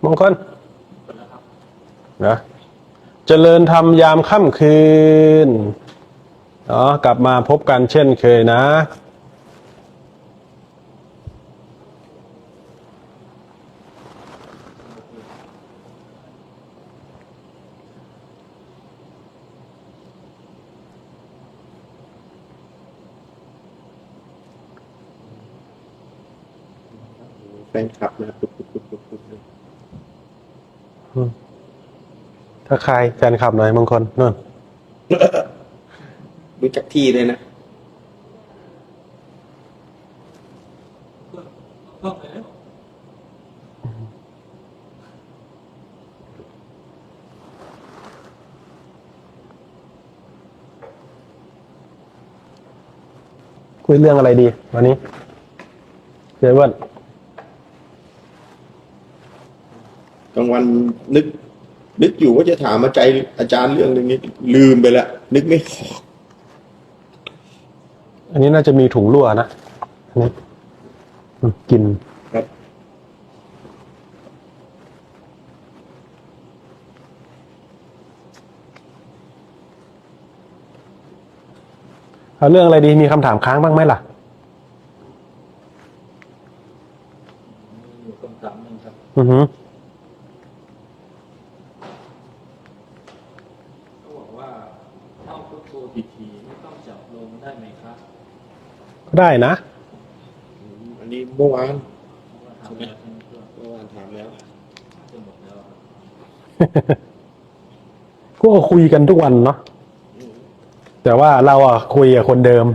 มงคลนะเจริญธรรมยามค่ำคืนกลับมาพบกันเช่นเคยนะแฟนคลับนะถ้าใครแฟนคลับหน่อยมงคลนู่น รู้จักที่เลยนะคุยเรื่องอะไรดีวันนี้เจ๊เบิ้ลกลางวันนึกอยู่ว่าจะถามอาจารย์เรื่องนึงนี้ลืมไปแล้วนึกไม่ออกอันนี้น่าจะมีถุงรั่วนะอันนี้กินครับเอาเรื่องอะไรดีมีคำถามค้างบ้างไหมล่ะมีคำถามหนึ่งครับ อือฮึเขาบอกว่าเข้าพุทโธทีๆไม่ต้องจับลงได้ไหมครับ ได้นะ อันนี้เมื่อวาน เพราะว่าทำแล้วใช่ไหมครับ เมื่อวานถามแล้ว จะหมดแล้วครับ ก็คุยกันทุกวันเนาะแต่ว่าเราคุยกับคนเดิม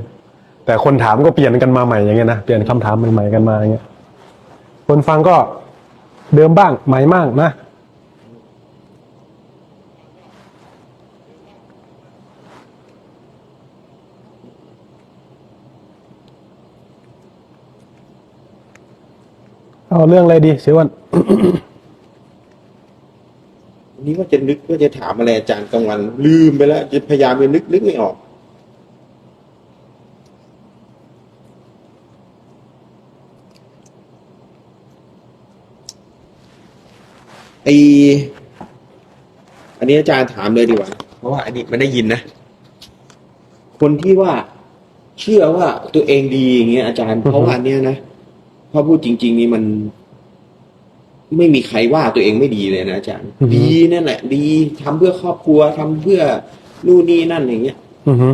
แต่คนถามก็เปลี่ยนกันมาใหม่อย่างเงี้ยนะเปลี่ยนคำถามใหม่ๆกันมาอย่างเงี้ยคนฟังก็เดิมบ้างใหม่บ้างนะเอาเรื่องอะไรดีเสียวัน อันนี้ว่าจะถามอะไรอาจารย์กลางวันลืมไปแล้วจะพยายามจะนึกไม่ออกอันนี้อาจารย์ถามเลยดีกว่าเพราะว่าอันนี้มันได้ยินนะคนที่ว่าเชื่อว่าตัวเองดีอย่างเงี้ยอาจารย์เพราะว่าอันเนี้ยนะพอพูดจริงๆนี่มันไม่มีใครว่าตัวเองไม่ดีเลยนะอาจารย์ ดีนั่นแหละ ดีทำเพื่อครอบครัวทำเพื่อนู่นนี่นั่นอย่างเงี้ย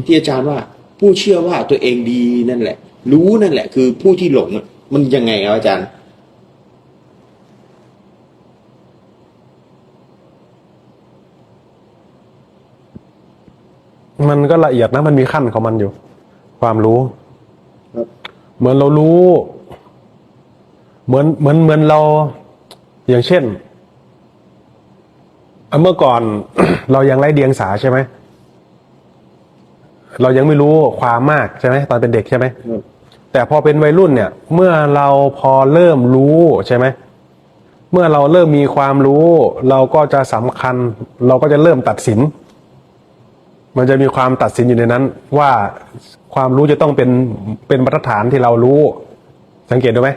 ที่อาจารย์ว่าผู้เชื่อว่าตัวเองดีนั่นแหละ รู้นั่นแหละ คือผู้ที่หลงมันยังไงครับอาจารย์มันก็ละเอียดนะมันมีขั้นของมันอยู่ความรู้ ครับ เหมือนเรารู้เหมือนเราอย่างเช่นเมื่อก่อน เรายังไร้เดียงสาใช่ไหมเรายังไม่รู้ความมากใช่ไหมตอนเป็นเด็กใช่ไหมแต่พอเป็นวัยรุ่นเนี่ยเมื่อเราพอเริ่มรู้ใช่ไหมเมื่อเราเริ่มมีความรู้เราก็จะสำคัญเราก็จะเริ่มตัดสินมันจะมีความตัดสินอยู่ในนั้นว่าความรู้จะต้องเป็นมาตรฐานที่เรารู้สังเกตดูไหม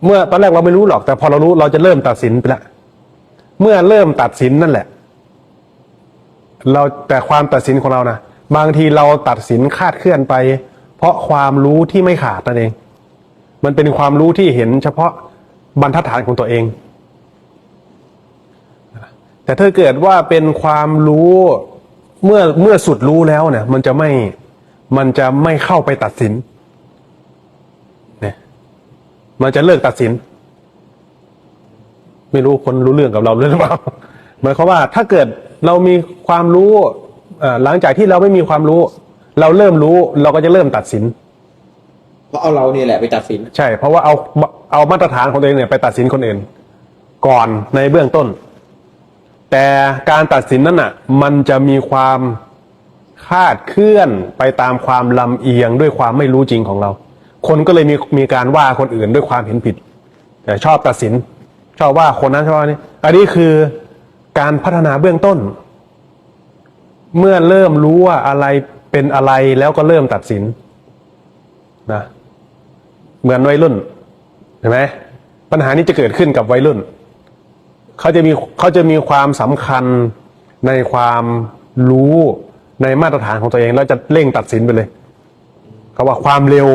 เมื่อตอนแรกเราไม่รู้หรอกแต่พอเรารู้เราจะเริ่มตัดสินไปแล้วเมื่อเริ่มตัดสินนั่นแหละแต่ความตัดสินของเรานะบางทีเราตัดสินคาดเคลื่อนไปเพราะความรู้ที่ไม่ขาดนั่นเองมันเป็นความรู้ที่เห็นเฉพาะบรรทัดฐานของตัวเองแต่ถ้าเกิดว่าเป็นความรู้เมื่อสุดรู้แล้วเนี่ยมันจะไม่เข้าไปตัดสินเนี่ยมันจะเลิกตัดสินไม่รู้คนรู้เรื่องกับเราหรือเปล่าหมายความว่าถ้าเกิดเรามีความรู้หลังจากที่เราไม่มีความรู้เราเริ่มรู้เราก็จะเริ่มตัดสินเพราะเอาเราเนี่ยแหละไปตัดสินใช่เพราะว่าเอามาตรฐานของตัวเองเนี่ยไปตัดสินคนอื่นก่อนในเบื้องต้นแต่การตัดสินนั้นน่ะมันจะมีความคลาดเคลื่อนไปตามความลำเอียงด้วยความไม่รู้จริงของเราคนก็เลยมีการว่าคนอื่นด้วยความเห็นผิดแต่ชอบตัดสินชอบว่าคนนั้นชอบว่านี้อันนี้คือการพัฒนาเบื้องต้นเมื่อเริ่มรู้ว่าอะไรเป็นอะไรแล้วก็เริ่มตัดสินนะเหมือนวัยรุ่นเห็นไหมปัญหานี้จะเกิดขึ้นกับวัยรุ่น เขาจะมีความสำคัญในความรู้ในมาตรฐานของตัวเองแล้วจะเร่งตัดสินไปเลยเขาว่าความเร็ว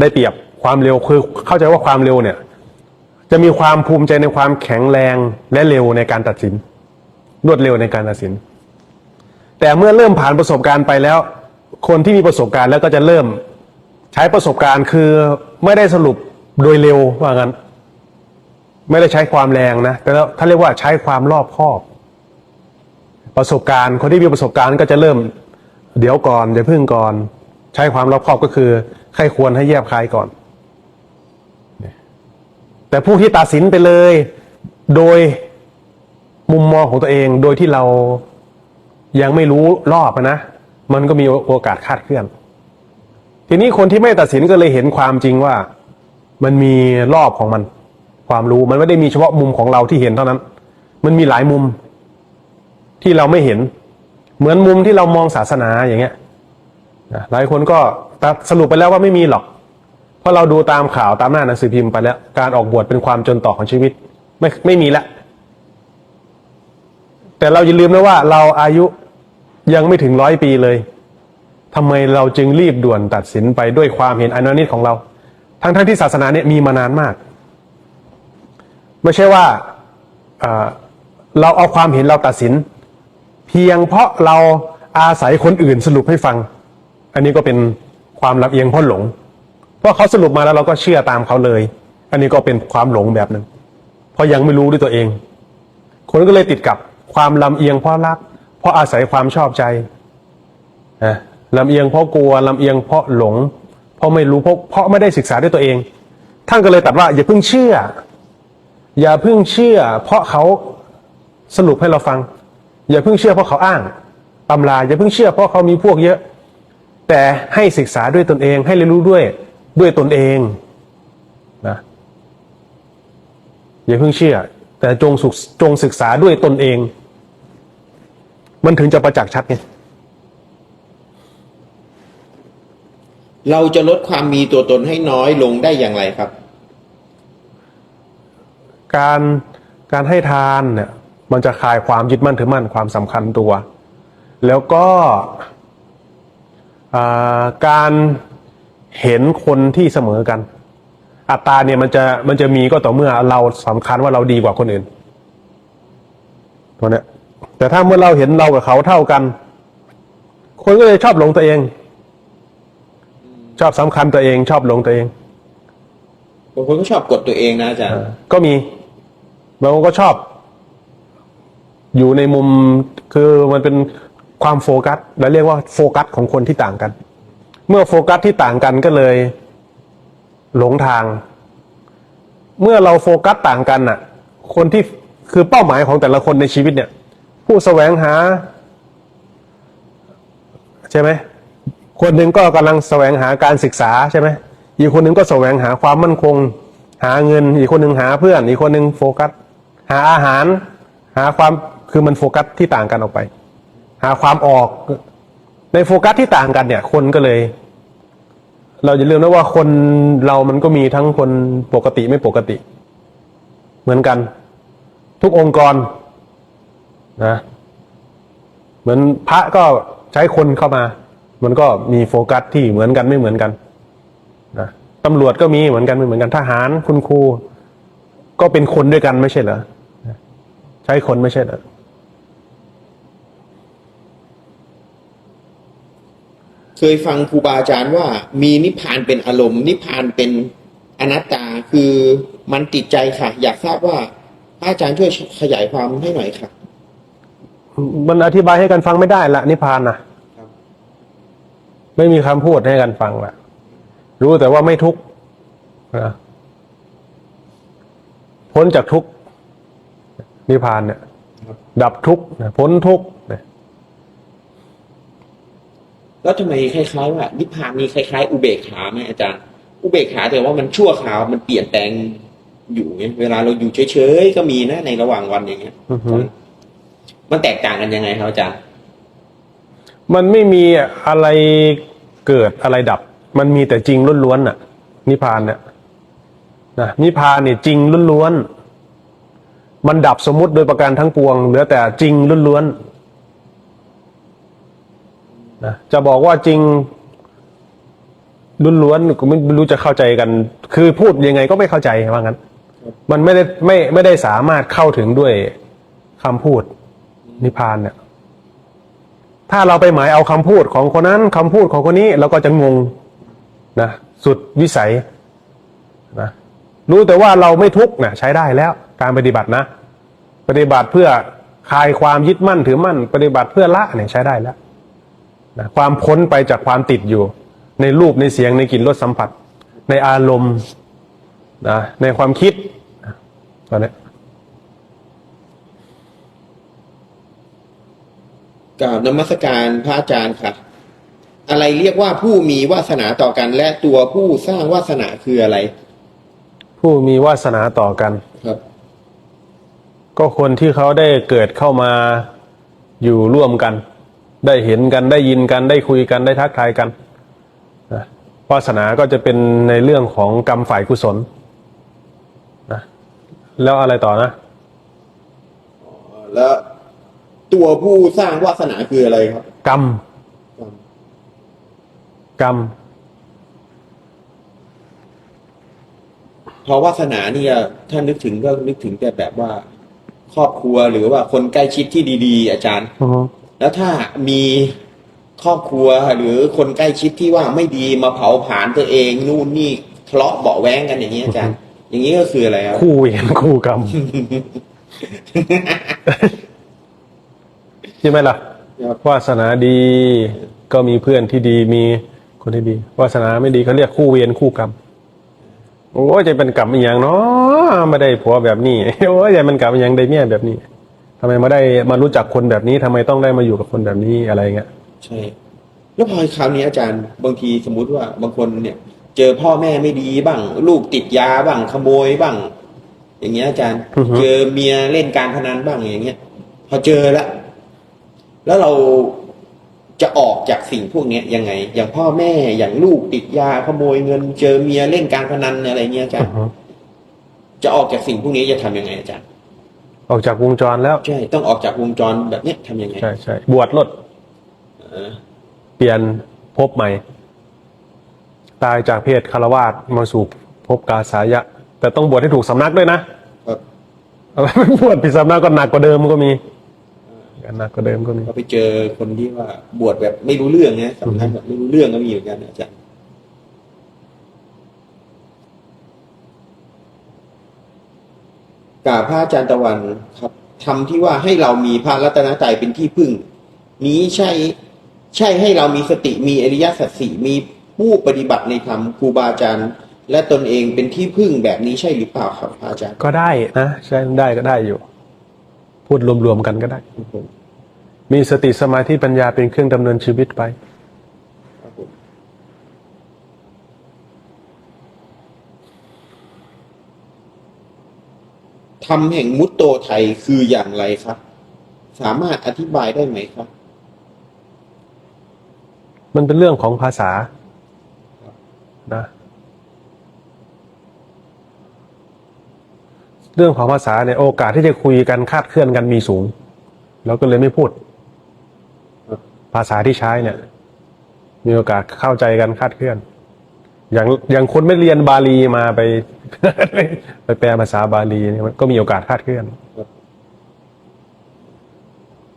ได้เปรียบความเร็วคือเข้าใจว่าความเร็วเนี่ยจะมีความภูมิใจในความแข็งแรงและเร็วในการตัดสินรวดเร็วในการตัดสินแต่เมื่อเริ่มผ่านประสบการณ์ไปแล้วคนที่มีประสบการณ์แล้วก็จะเริ่มใช้ประสบการณ์คือไม่ได้สรุปโดยเร็วว่างั้นไม่ได้ใช้ความแรงนะแต่แล้วถ้าเรียกว่าใช้ความรอบคอบประสบการณ์คนที่มีประสบการณ์ก็จะเริ่มเดี๋ยวก่อนอย่าพึ่งก่อนใช้ความรอบคอบก็คือใครควรให้แยบคายก่อนแต่ผู้ที่ตัดสินไปเลยโดยมุมมองของตัวเองโดยที่เรายังไม่รู้รอบนะมันก็มีโอกาสคาดเคลื่อนทีนี้คนที่ไม่ตัดสินก็เลยเห็นความจริงว่ามันมีรอบของมันความรู้มันไม่ได้มีเฉพาะมุมของเราที่เห็นเท่านั้นมันมีหลายมุมที่เราไม่เห็นเหมือนมุมที่เรามองศาสนาอย่างเงี้ยหลายคนก็สรุปไปแล้วว่าไม่มีหรอกเพราะเราดูตามข่าวตามหน้าหนังสือพิมพ์ไปแล้วการออกบวชเป็นความจนต่อของชีวิตไม่มีละแต่เราอย่าลืมนะว่าเราอายุยังไม่ถึง100 ปีเลยทำไมเราจึงรีบด่วนตัดสินไปด้วยความเห็นอนิจของเราทั้งที่ศาสนาเนี่ยมีมานานมากไม่ใช่ว่าเราเอาความเห็นเราตัดสินเพียงเพราะเราอาศัยคนอื่นสรุปให้ฟังอันนี้ก็เป็นความลำเอียงเพราะหลงเพราะเขาสรุปมาแล้วเราก็เชื่อตามเขาเลยอันนี้ก็เป็นความหลงแบบหนึ่งเพราะยังไม่รู้ด้วยตัวเองคนก็เลยติดกับความลำเอียงเพราะรักเพราะอาศัยความชอบใจลำเอียงเพราะกลัวลำเอียงเพราะหลงเพราะไม่รู้เพราะไม่ได้ศึกษาด้วยตัวเองท่านก็เลยตรัสว่าอย่าเพิ่งเชื่อเพราะเขาสรุปให้เราฟังอย่าเพิ่งเชื่อเพราะเขาอ้างตำราอย่าเพิ่งเชื่อเพราะเขามีพวกเยอะแต่ให้ศึกษาด้วยตนเองให้เรียนรู้ด้วยตนเองนะอย่าเพิ่งเชื่อแต่จงศึกษาด้วยตนเองมันถึงจะประจักษ์ชัดไงเราจะลดความมีตัวตนให้น้อยลงได้อย่างไรครับ การให้ทานเนี่ยมันจะคลายความยึดมั่นถือมั่นความสำคัญตัวแล้วก็การเห็นคนที่เสมอกันอัตตาเนี่ยมันจะมีก็ต่อเมื่อเราสำคัญว่าเราดีกว่าคนอื่นตัวเนี้ยแต่ถ้าเมื่อเราเห็นเรากับเขาเท่ากันคนก็เลยชอบหลงตัวเองชอบสำคัญตัวเองชอบหลงตัวเองบางคนก็ชอบกดตัวเองนะอาจารย์ก็มีบางคนก็ชอบอยู่ในมุมคือมันเป็นความโฟกัสและเรียกว่าโฟกัสของคนที่ต่างกันเมื่อโฟกัสที่ต่างกันก็เลยหลงทางเมื่อเราโฟกัสต่างกันน่ะคนที่คือเป้าหมายของแต่ละคนในชีวิตเนี่ยผู้แสวงหาใช่ไหมคนหนึ่งก็กำลังแสวงหาการศึกษาใช่ไหมอีกคนหนึ่งก็แสวงหาความมั่นคงหาเงินอีกคนหนึ่งหาเพื่อนอีกคนหนึ่งโฟกัสหาอาหารหาความคือมันโฟกัสที่ต่างกันออกไปหาความออกในโฟกัสที่ต่างกันเนี่ยคนก็เลยเราจะลืมนะว่าคนเรามันก็มีทั้งคนปกติไม่ปกติเหมือนกันทุกองค์กรนะเหมือนพระก็ใช้คนเข้ามามันก็มีโฟกัสที่เหมือนกันไม่เหมือนกันนะตำรวจก็มีเหมือนกันไม่เหมือนกันทหารคุณครูก็เป็นคนด้วยกันไม่ใช่เหรอใช้คนไม่ใช่เหรอเคยฟังครูบาอาจารย์ว่ามีนิพพานเป็นอารมณ์นิพพานเป็นอนัตตาคือมันติดใจค่ะอยากทราบว่าพระอาจารย์ช่วยขยายความให้หน่อยค่ะมันอธิบายให้กันฟังไม่ได้ละนิพพานนะไม่มีคำพูดให้กันฟังละรู้แต่ว่าไม่ทุกข์นะพ้นจากทุกข์นิพพานเนี่ยดับทุกข์พ้นทุกข์แล้วทำไมคล้ายๆว่านิพพานนี้คล้ายๆอุเบกขาไหมอาจารย์อุเบกขาแต่ว่ามันชั่วคราวมันเปลี่ยนแปลงอยู่เนี่ยเวลาเราอยู่เฉยๆก็มีนะในระหว่างวันอย่างเงี้ยมันแตกต่างกันยังไงครับอาจารย์มันไม่มีอะไรเกิดอะไรดับมันมีแต่จริงล้วนๆน่ะนิพพานเนี่ยนะนิพพานเนี่ยจริงล้วนๆ มันดับสมมุติโดยประการทั้งปวงเหลือแต่จริงล้วนๆนะจะบอกว่าจริงล้วนๆก็ไม่รู้จะเข้าใจกัน คือพูดยังไงก็ไม่เข้าใจว่างั้น มันไม่ได้สามารถเข้าถึงด้วยคำพูดนิพพานเนี่ย ถ้าเราไปหมายเอาคำพูดของคนนั้นคำพูดของคนนี้เราก็จะงงนะสุดวิสัยนะรู้แต่ว่าเราไม่ทุกข์นะใช้ได้แล้วการปฏิบัตินะปฏิบัติเพื่อคลายความยึดมั่นถือมั่นปฏิบัติเพื่อละเนี่ยใช้ได้แล้วนะความพ้นไปจากความติดอยู่ในรูปในเสียงในกลิ่นรสสัมผัสในอารมณ์นะในความคิดตอนนี้ กราบนมัสการพระอาจารย์ครับอะไรเรียกว่าผู้มีวาสนาต่อกัน และตัวผู้สร้างวาสนาคืออะไร ผู้มีวาสนาต่อกัน ครับ ก็คนที่เขาได้เกิดเข้ามาอยู่ร่วมกัน ได้เห็นกันได้ยินกันได้คุยกันได้ทักทายกันนะวาสนาก็จะเป็นในเรื่องของกรรมฝ่ายกุศลนะแล้วอะไรต่อนะ แล้วตัวผู้สร้างวาสนาคืออะไรครับ กรรมกรรม เพราะวาสนาเนี่ยถ้านึกถึงก็นึกถึงแต่แบบว่า ครอบครัวหรือว่าคนใกล้ชิดที่ดีๆ อาจารย์ แล้วถ้ามีครอบครัวหรือคนใกล้ชิดที่ว่าไม่ดีมาเผาผลาญตัวเองนู่นนี่ทะเลาะเบาะแว้งกันอย่างนี้อาจารย์ อย่างนี้ก็คืออะไรครับ คู่เวรคู่กรรม ใช่ไหมล่ะ ครับ วาสนาดีก็มีเพื่อนที่ดีมีคนที่ดีวาสนาไม่ดีเขาเรียกคู่เวรคู่กรรมโอ้ยจะเป็นกรรมอีกอย่างเนาะไม่ได้ผัวแบบนี้ โอ้ยจะเป็นกรรมอีกอย่างได้เมียแบบนี้ทำไมมาได้มารู้จักคนแบบนี้ทำไมต้องได้มาอยู่กับคนแบบนี้อะไรเงี้ย ใช่ แล้วพอคราวนี้อาจารย์บางทีสมมุติว่าบางคนเนี่ย เจอพ่อแม่ไม่ดีบ้าง ลูกติดยาบ้างขโมยบ้าง อย่างเงี้ยอาจารย์ อือฮึ เจอเมียเล่นการพนันบ้างอย่างเงี้ย พอเจอแล้วเราจะออกจากสิ่งพวกเนี้ยยังไง อย่างพ่อแม่อย่างลูกติดยาขโมยเงิน เจอเมียเล่นการพนันอะไรเงี้ยอาจารย์จะออกจากสิ่งพวกนี้จะทำยังไงอาจารย์ ออกจากวงจรแล้ว ใช่ต้องออกจากวงจรแบบเนี้ยทำยังไง ใช่ใช่บวชลด เออ เปลี่ยนภพใหม่ ตายจากเพศคารวาสมาสู่ภพกาสายะ แต่ต้องบวชให้ถูกสำนักด้วยนะครับ เอาไม่บวชผิดสำนักก็หนักกว่าเดิมก็มีหนักกว่าเดิมก็มี ก็ไปเจอคนที่ว่าบวชแบบไม่รู้เรื่องนะสำคัญแบบไม่รู้เรื่องก็มีเหมือนกันอาจารย์กราบพระอาจารย์ตะวันครับทำที่ว่าให้เรามีพระรัตนตรัยเป็นที่พึ่ง นี้ใช่ให้เรามีสติมีอริยสัจสี่มีผู้ปฏิบัติในธรรมครูบาอาจารย์ และตนเองเป็นที่พึ่งแบบนี้ใช่หรือเปล่าครับพระอาจารย์ ก็ได้นะใช่ได้ก็ได้อยู่ พูดรวมๆกันก็ได้ ครับผม มีสติสมาธิปัญญาเป็นเครื่องดำเนินชีวิตไป ครับผม ธรรมแห่งมุตโตไทยคืออย่างไรครับ สามารถอธิบายได้ไหมครับ มันเป็นเรื่องของภาษานะเรื่องของภาษาเนี่ยโอกาสที่จะคุยกันคาดเคลื่อนกันมีสูงเราก็เลยไม่พูด ภาษาที่ใช้เนี่ย มีโอกาสเข้าใจกันคาดเคลื่อน อย่างคนไม่เรียนบาลีมาไป ไปแปลภาษาบาลีเนี่ยมันก็มีโอกาสคาดเคลื่อน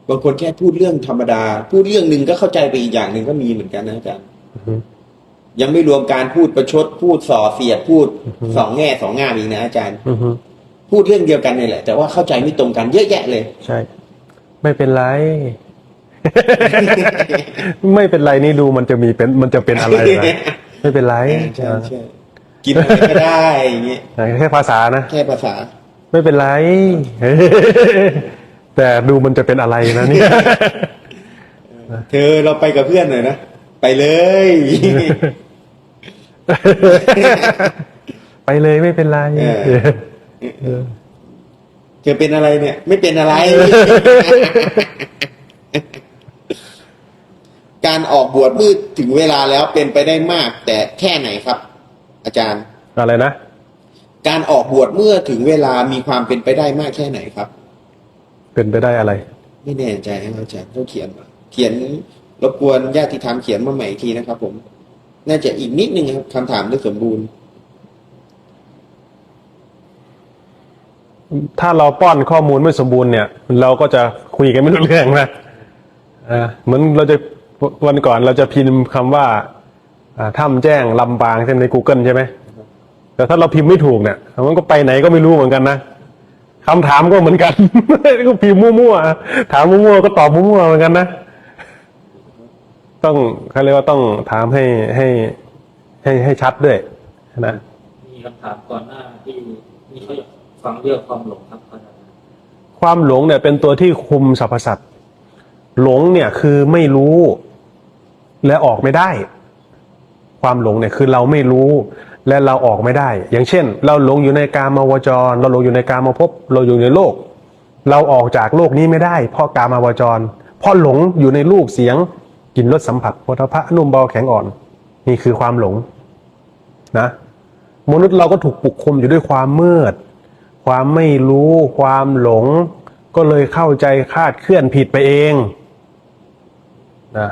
บางคนแค่พูดเรื่องธรรมดา พูดเรื่องหนึ่งก็เข้าใจไปอีกอย่างหนึ่งก็มีเหมือนกันนะอาจารย์ อือฮึ ยังไม่รวมการพูดประชด พูดส่อเสียด พูดสองแง่สองงามอีกนะอาจารย์ อือฮึ พูดเรื่องเดียวกันนี่แหละ แต่ว่าเข้าใจไม่ตรงกันเยอะแยะเลย ใช่ ไม่เป็นไร ไม่เป็นไรนี่ดูมันจะเป็นอะไรนะไม่เป็นไร ใช่ใช่กินอะไรก็ได้อย่างเงี้ย แค่ภาษานะ แค่ภาษา ไม่เป็นไร แต่ดูมันจะเป็นอะไรนะเนี่ย เธอเราไปกับเพื่อนหน่อยนะ ไปเลย ไปเลยไม่เป็นไร เธอเป็นอะไรเนี่ย ไม่เป็นอะไร การออกบวชมืดถึงเวลาแล้วเป็นไปได้มาก แต่แค่ไหนครับ อาจารย์ อะไรนะ การออกบวชเมื่อถึงเวลามีความเป็นไปได้มากแค่ไหนครับ เป็นไปได้อะไร ไม่แน่ใจครับอาจารย์ต้องเขียนรบกวนญาติธรรมเขียนมาใหม่อีกทีนะครับ ผม น่าจะอีกนิดนึงครับคำถามได้สมบูรณ์ ถ้าเราป้อนข้อมูลไม่สมบูรณ์เนี่ย เราก็จะคุยกันไม่รู้เรื่องนะเหมือนเราจะวันก่อนเราจะพิมพ์คำว่าถ้ำแจ้งลำปางใน Google ใช่ไหมแต่ถ้าเราพิมพ์ไม่ถูกเนี่ยมันก็ไปไหนก็ไม่รู้เหมือนกันนะคำถามก็เหมือนกัน ก็พิมพ์มั่วๆถามมั่วๆก็ตอบมั่วๆเหมือนกันนะต้องเขาเรียกว่าต้องถามให้ชัดด้วยนะ มีคำถามก่อนหน้าที่เขาอยากฟังเรื่องความหลงครับอาจารย์ ความหลงเนี่ยเป็นตัวที่คุมสรรพสัตว์หลงเนี่ยคือไม่รู้และออกไม่ได้ความหลงเนี่ยคือเราไม่รู้และเราออกไม่ได้อย่างเช่นเราหลงอยู่ในกามาวจรเราหลงอยู่ในกามภพเราอยู่ในโลกเราออกจากโลกนี้ไม่ได้เพราะกามาวจรเพราะหลงอยู่ในรูปเสียงกลิ่นรสสัมผัสโผฏฐัพพะนุ่มเบาแข็งอ่อนนี่คือความหลงนะมนุษย์เราก็ถูกปกคลุมอยู่ด้วยความมืดความไม่รู้ความหลงก็เลยเข้าใจคลาดเคลื่อนผิดไปเองนะ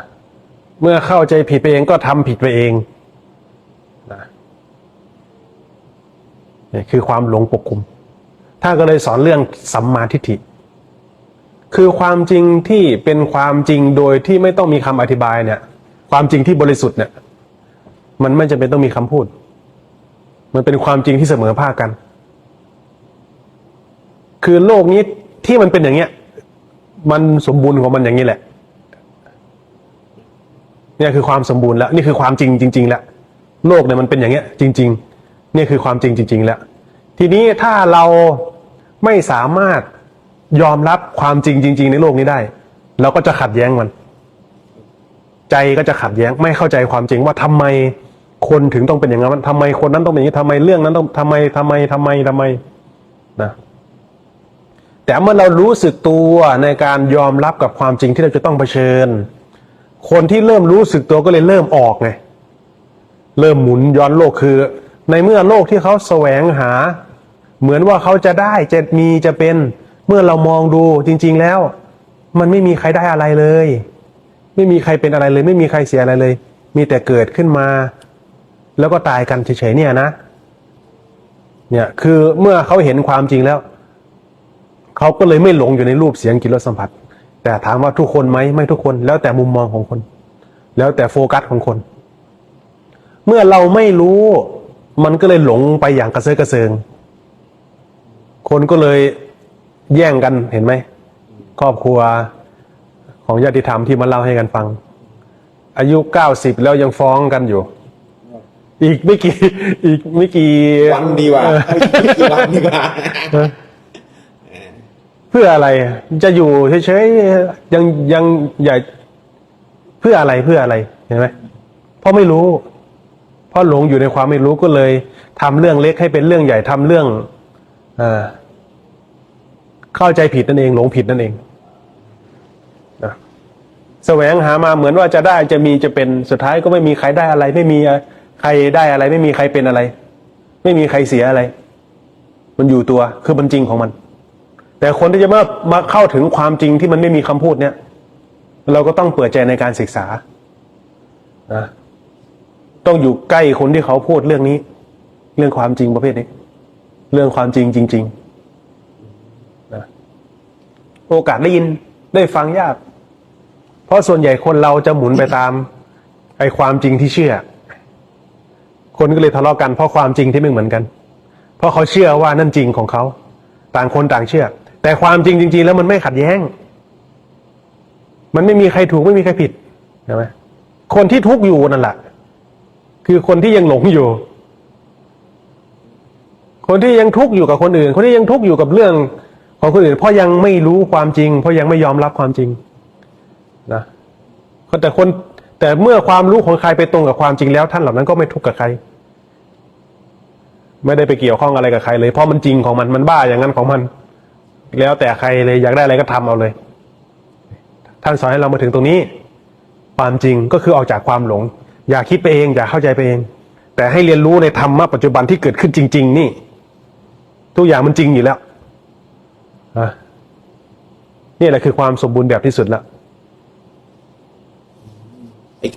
เมื่อเข้าใจผิดไปเองก็ทำผิดไปเองนะนี่คือความหลงปกคลุมท่านก็เลยสอนเรื่องสัมมาทิฏฐิคือความจริงที่เป็นความจริงโดยที่ไม่ต้องมีคำอธิบายเนี่ยความจริงที่บริสุทธิ์เนี่ยมันไม่จำเป็นต้องมีคำพูดมันเป็นความจริงที่เสมอภาคกันคือโลกนี้ที่มันเป็นอย่างเงี้ยมันสมบูรณ์ของมันอย่างนี้แหละเนี่ยคือความสมบูรณ์แล้วนี่คือความจริงจริงๆแล้วโลกเนี่ยมันเป็นอย่างเงี้ยจริงๆนี่คือความจริงจริงๆแล้วทีนี้ถ้าเราไม่สามารถยอมรับความจริงจริงๆในโลกนี้ได้เราก็จะขัดแย้งมันใจก็จะขัดแย้งไม่เข้าใจความจริงว่าทำไมคนถึงต้องเป็นอย่างนั้นทำไมคนนั้นต้องเป็นอย่างนี้ทำไมเรื่องนั้นต้องทำไมนะแต่เมื่อเรารู้สึกตัวในการยอมรับกับความจริงที่เราจะต้องเผชิญคนที่เริ่มรู้สึกตัวก็เลยเริ่มออกไงเริ่มหมุนย้อนโลกคือในเมื่อโลกที่เขาแสวงหาเหมือนว่าเขาจะได้จะมีจะเป็นเมื่อเรามองดูจริงๆแล้วมันไม่มีใครได้อะไรเลยไม่มีใครเป็นอะไรเลยไม่มีใครเสียอะไรเลยมีแต่เกิดขึ้นมาแล้วก็ตายกันเฉยๆเนี่ยนะเนี่ยคือเมื่อเขาเห็นความจริงแล้วเขาก็เลยไม่หลงอยู่ในรูปเสียงกลิ่นรสสัมผัสแต่ถามว่าทุกคนไหมไม่ทุกคนแล้วแต่มุมมองของคนแล้วแต่โฟกัสของคนเมื่อเราไม่รู้มันก็เลยหลงไปอย่างกระเซาะกระเซิงคนก็เลยแย่งกันเห็นไหมครอบครัวของญาติธรรมที่มาเล่าให้กันฟังอายุ90แล้วยังฟ้องกันอยู่อีกไม่กี่วันดีกว่าไม่กี่วันดีกว่า เพื่ออะไรจะอยู่เฉยๆยังใหญ่เพื่ออะไรเห็นไหมเพราะไม่รู้เพราะหลงอยู่ในความไม่รู้ก็เลยทำเรื่องเล็กให้เป็นเรื่องใหญ่ทำเรื่องเข้าใจผิดนั่นเองหลงผิดนั่นเองนะแสวงหามาเหมือนว่าจะได้จะมีจะเป็นสุดท้ายก็ไม่มีใครได้อะไรไม่มีใครได้อะไรไม่มีใครเป็นอะไรไม่มีใครเสียอะไรมันอยู่ตัวคือมันจริงของมันแต่คนที่จะมาเข้าถึงความจริงที่มันไม่มีคำพูดเนี่ยเราก็ต้องเปิดใจในการศึกษานะต้องอยู่ใกล้คนที่เขาพูดเรื่องนี้เรื่องความจริงประเภทนี้เรื่องความจริงจริงๆนะโอกาสได้ยินได้ฟังยากเพราะส่วนใหญ่คนเราจะหมุนไปตามไอ้ความจริงที่เชื่อคนก็เลยทะเลาะกันเพราะความจริงที่ไม่เหมือนกันเพราะเขาเชื่อว่านั่นจริงของเขาต่างคนต่างเชื่อแต่ความจริงจริงๆแล้วมันไม่ขัดแย้งมันไม่มีใครถูกไม่มีใครผิดใช่ไหมคนที่ทุกข์อยู่นั่นแหละคือคนที่ยังหลงอยู่คนที่ยังทุกข์อยู่กับคนอื่นคนที่ยังทุกข์อยู่กับเรื่องของคนอื่นเพราะยังไม่รู้ความจริงเพราะยังไม่ยอมรับความจริงนะแต่เมื่อความรู้ของใครไปตรงกับความจริงแล้วท่านเหล่านั้นก็ไม่ทุกข์กับใครไม่ได้ไปเกี่ยวข้องอะไรกับใครเลยเพราะมันจริงของมันบ้าอย่างนั้นของมันแล้วแต่ใครเลยอยากได้อะไรก็ทำเอาเลยท่านสอนให้เรามาถึงตรงนี้ความจริงก็คือออกจากความหลงอย่าคิดไปเองอย่าเข้าใจไปเองแต่ให้เรียนรู้ในธรรมะปัจจุบันที่เกิดขึ้นจริงๆนี่ ทุกอย่างมันจริงอยู่แล้วนี่แหละคือความสมบูรณ์แบบที่สุดแล้ว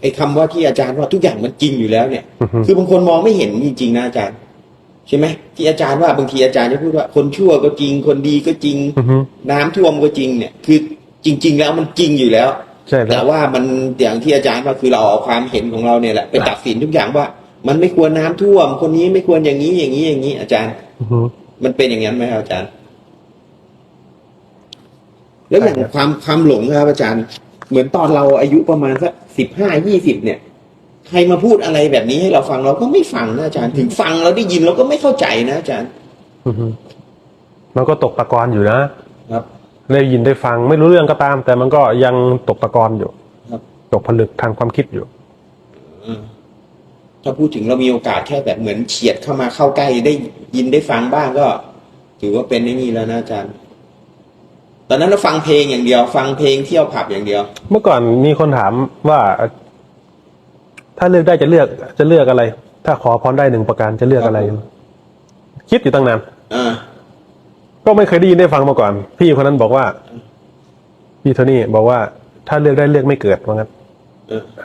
ไอ้คำว่าที่อาจารย์ว่าทุกอย่างมันจริงอยู่แล้วเนี่ย คือบางคนมองไม่เห็นจริงๆนะอาจารย์ใช่ไหมที่อาจารย์ว่าบางทีอาจารย์จะพูดว่าคนชั่วก็จริงคนดีก็จริง น้ำท่วมก็จริงเนี่ย คือจริง ๆ แล้วมันจริงอยู่แล้ว ใช่แล้ว แต่ว่ามันอย่างที่อาจารย์ว่าคือเราเอาความเห็นของเราเนี่ยแหละไปตัดสินทุกอย่างว่า มันไม่ควรน้ำท่วมคนนี้ไม่ควรอย่างนี้อย่างนี้อย่างนี้อาจารย์ มันเป็นอย่างนั้นไหมครับอาจารย์ แล้วอย่างความหลงครับอาจารย์ เหมือนตอนเราอายุประมาณสัก15-20เนี่ย ใครมาพูดอะไรแบบนี้ให้เราฟังเราก็ไม่ฟังนะอาจารย์ ถึงฟังเราได้ยินเราก็ไม่เข้าใจนะอาจารย์ มันก็ตกตะกอนอยู่นะครับ ได้ยินได้ฟังไม่รู้เรื่องก็ตาม แต่มันก็ยังตกตะกอนอยู่ ครับ ตกผลึกทางความคิดอยู่ ถ้าพูดถึงเรามีโอกาสแค่แบบเหมือนเฉียดเข้ามาเข้าใกล้ได้ยินได้ฟังบ้างก็ ถือว่าเป็นนี่แล้วนะอาจารย์ ตอนนั้นเราฟังเพลงอย่างเดียว ฟังเพลงเที่ยวผับอย่างเดียว เมื่อก่อนมีคนถามว่า ถ้าเลือกได้จะเลือกอะไร ถ้าขอพรได้1 ประการจะเลือกอะไร คิดอยู่ตั้งนาน ก็ไม่เคยได้ยินได้ฟังมาก่อน พี่คนนั้นบอกว่า พี่โทนี่บอกว่า ถ้าเลือกได้เลือกไม่เกิดว่างั้น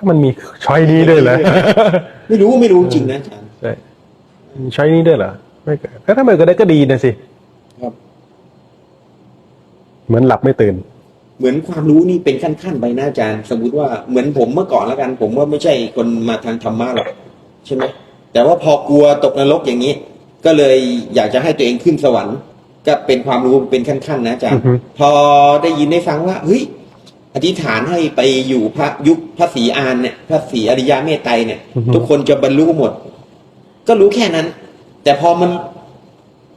มันมีช้อยนี้ด้วยเหรอ ไม่รู้จริงนะอาจารย์ ใช่มีช้อยนี้ด้วยเหรอไม่เกิดแล้วถ้ามันเกิดได้ก็ดีนะสิ ครับ เหมือนหลับไม่ตื่น เหมือนความรู้นี่เป็นขั้นๆไปนะอาจารย์ สมมุติว่าเหมือนผมเมื่อก่อนแล้วกัน ผมว่าไม่ใช่คนมาทางธรรมะหรอกใช่ไหมแต่ว่าพอกลัวตกนรกอย่างนี้ ก็เลยอยากจะให้ตัวเองขึ้นสวรรค์ ก็เป็นความรู้เป็นขั้นๆนะอาจารย์ พอได้ยินได้ฟังว่าเฮ้ยอธิษฐานให้ไปอยู่พระยุคพระศรีอานเนี่ยพระศรีอริยเมตไตรเนี่ย ทุกคนจะบรรลุหมด ก็รู้แค่นั้น แต่พอมัน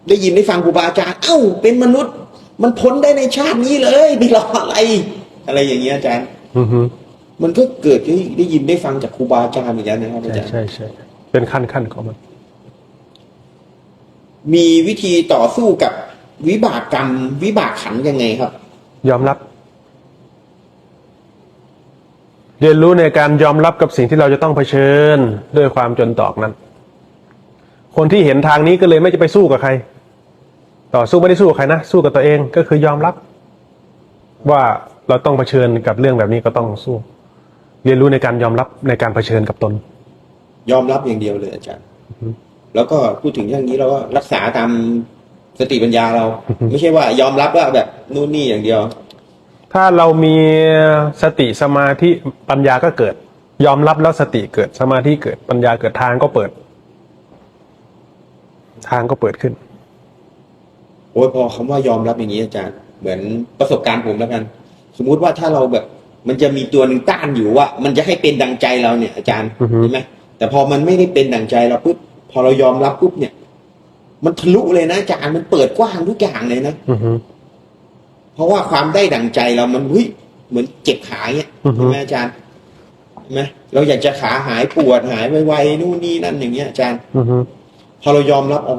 ได้ยินได้ฟังครูบาอาจารย์เอ้าเป็นมนุษย์ มันพ้นได้ในชาตินี้เลยไม่รออะไรอย่างเงี้ยอาจารย์ มันก็เกิดได้ยินได้ฟังจากครูบาอาจารย์เหมือนกันนะครับอาจารย์ ใช่เป็นขั้นของมัน มีวิธีต่อสู้กับวิบากกรรมวิบากขันธ์ยังไงครับ ยอมรับ เรียนรู้ในการยอมรับกับสิ่งที่เราจะต้องเผชิญด้วยความจนตอกนั้น คนที่เห็นทางนี้ก็เลยไม่จะไปสู้กับใคร ต่อสู้ไม่ได้สู้กับใครนะสู้กับตัวเองก็คือยอมรับ ว่าเราต้องเผชิญกับเรื่องแบบนี้ก็ต้องสู้ เรียนรู้ในการยอมรับในการเผชิญกับตน ยอมรับอย่างเดียวเลยอาจารย์ แล้วก็พูดถึงอย่างนี้เราก็รักษาตามสติปัญญาเรา ไม่ใช่ว่ายอมรับว่าแบบนู่นนี่อย่างเดียว ถ้าเรามีสติสมาธิปัญญาก็เกิด ยอมรับแล้วสติเกิดสมาธิเกิดปัญญาเกิดทางก็เปิดขึ้น โอ้ยพอคำว่ายอมรับอย่างนี้อาจารย์ เหมือนประสบการณ์ผมแล้วกัน สมมุติว่าถ้าเราแบบ มันจะมีตัวหนึ่งต้านอยู่ว่า มันจะให้เป็นดังใจเราเนี่ยอาจารย์ใช่ไหมแต่พอมันไม่ได้เป็นดังใจเราปุ๊บพอเรายอมรับปุ๊บเนี่ย มันทะลุเลยนะอาจารย์มันเปิดกว้างทุกอย่างเลยนะเพราะว่าความได้ดังใจเรามันเหมือนเจ็บขาเนี่ยใช่ไหมอาจารย์ใช่ไหมเราอยากจะขาหายปวดหายไวๆนู่นนี่นั่นอย่างเงี้ยอาจารย์พอเรายอมรับอ๋อ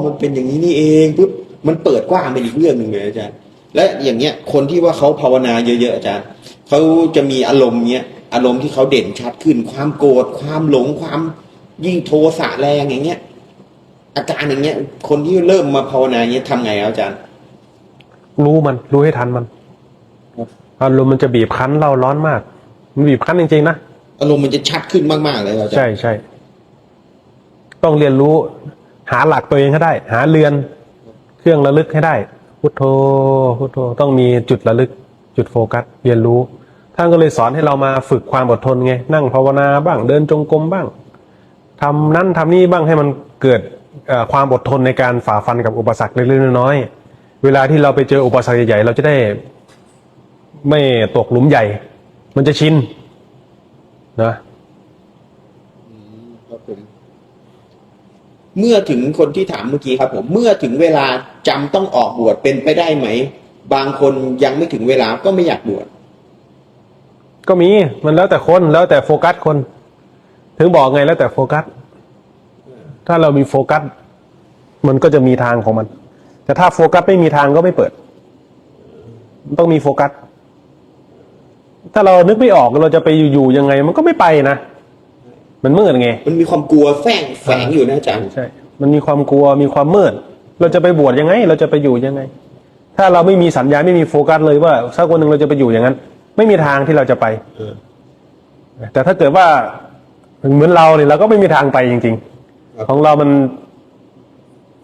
มันเป็นอย่างนี้นี่เองปุ๊บมันเปิดกว้างเป็นอีกเรื่องหนึ่งเลยอาจารย์และอย่างเงี้ยคนที่ว่าเขาภาวนาเยอะๆอาจารย์เขาจะมีอารมณ์เงี้ยอารมณ์ที่เขาเด่นชัดขึ้นความโกรธความหลงความยิ่งโทสะแรงอย่างเงี้ยอาการอย่างเงี้ยคนที่เริ่มมาภาวนาเงี้ยทำไงอาจารย์รู้ให้ทันมันอารมณ์มันจะบีบคั้นเราร้อนมากมันบีบคั้นจริงๆนะอารมณ์มันจะชัดขึ้นมากๆเลยอาจารย์ใช่ต้องเรียนรู้หาหลักตัวเองให้ได้หาเรือนเครื่องระลึกให้ได้พุทโธต้องมีจุดระลึกจุดโฟกัสเรียนรู้ท่านก็เลยสอนให้เรามาฝึกความอดทนไงนั่งภาวนาบ้างเดินจงกรมบ้างทำนั่นทำนี่บ้างให้มันเกิดความอดทนในการฝ่าฟันกับอุปสรรคเล็กๆน้อยๆเวลาที่เราไปเจออุปสรรคใหญ่ๆเราจะได้ไม่ตกหลุมใหญ่มันจะชินนะครับผมเมื่อถึงคนที่ถามเมื่อกี้ครับผมเมื่อถึงเวลาจำต้องออกบวชเป็นไปได้ไหมบางคนยังไม่ถึงเวลาก็ไม่อยากบวชก็มีมันแล้วแต่คนแล้วแต่โฟกัสคนถึงบอกไงแล้วแต่โฟกัสถ้าเรามีโฟกัสมันก็จะมีทางของมันแต่ถ้าโฟกัสไม่มีทางก็ไม่เปิดต้องมีโฟกัสถ้าเรานึกไม่ออกเราจะไปอยู่ยังไงมันก็ไม่ไปนะมันมืดไงมันมีความกลัวแฝงอยู่นะอาจารย์ใช่มันมีความกลัวมีความมืด เราจะไปบวชยังไง เราจะไปอยู่ยังไง ถ้าเราไม่มีสัญญาไม่มีโฟกัสเลยว่าสักวันหนึ่งเราจะไปอยู่อย่างนั้น ไม่มีทางที่เราจะไปแต่ถ้าเกิดว่าเหมือนเราเนี่ยเราก็ไม่มีทางไปจริงๆของเรามัน